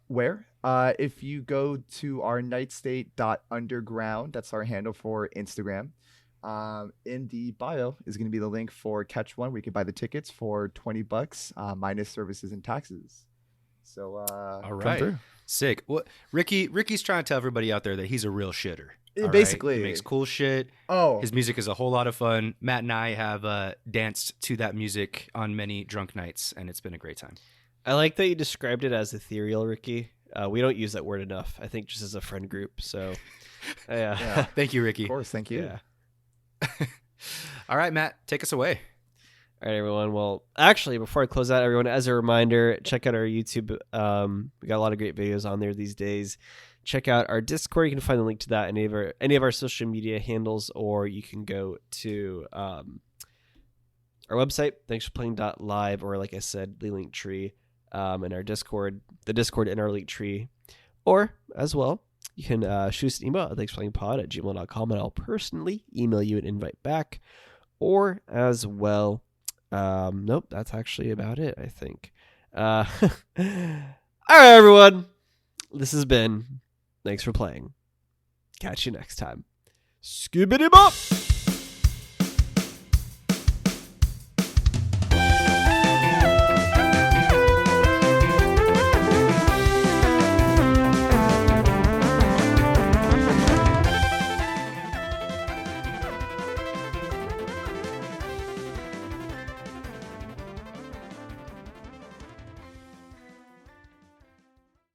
Where? If you go to our nightstate.underground, that's our handle for Instagram. In the bio is going to be the link for Catch One. We can buy the tickets for $20 minus services and taxes. So all come right, through. sick. Well, Ricky's trying to tell everybody out there that he's a real shitter. All right? Basically, He makes cool shit. Oh, His music is a whole lot of fun. Matt and I have danced to that music on many drunk nights, and it's been a great time. I like that you described it as ethereal, Ricky. We don't use that word enough, I think, just as a friend group. So, yeah. Thank you, Ricky. Of course, thank you. Yeah. All right, Matt, take us away. All right, everyone. Well, actually, before I close out, everyone, as a reminder, check out our YouTube. We got a lot of great videos on there these days. Check out our Discord. You can find the link to that in any of our social media handles, or you can go to our website, thanksforplaying.live, or like I said, the link tree in our Discord, the Discord in our link tree, or as well, you can shoot us an email at thanksforplayingpod@gmail.com, and I'll personally email you an invite back, or as well. Nope, that's actually about it, I think. All right, everyone. This has been Thanks for Playing. Catch you next time. Skibbity bop!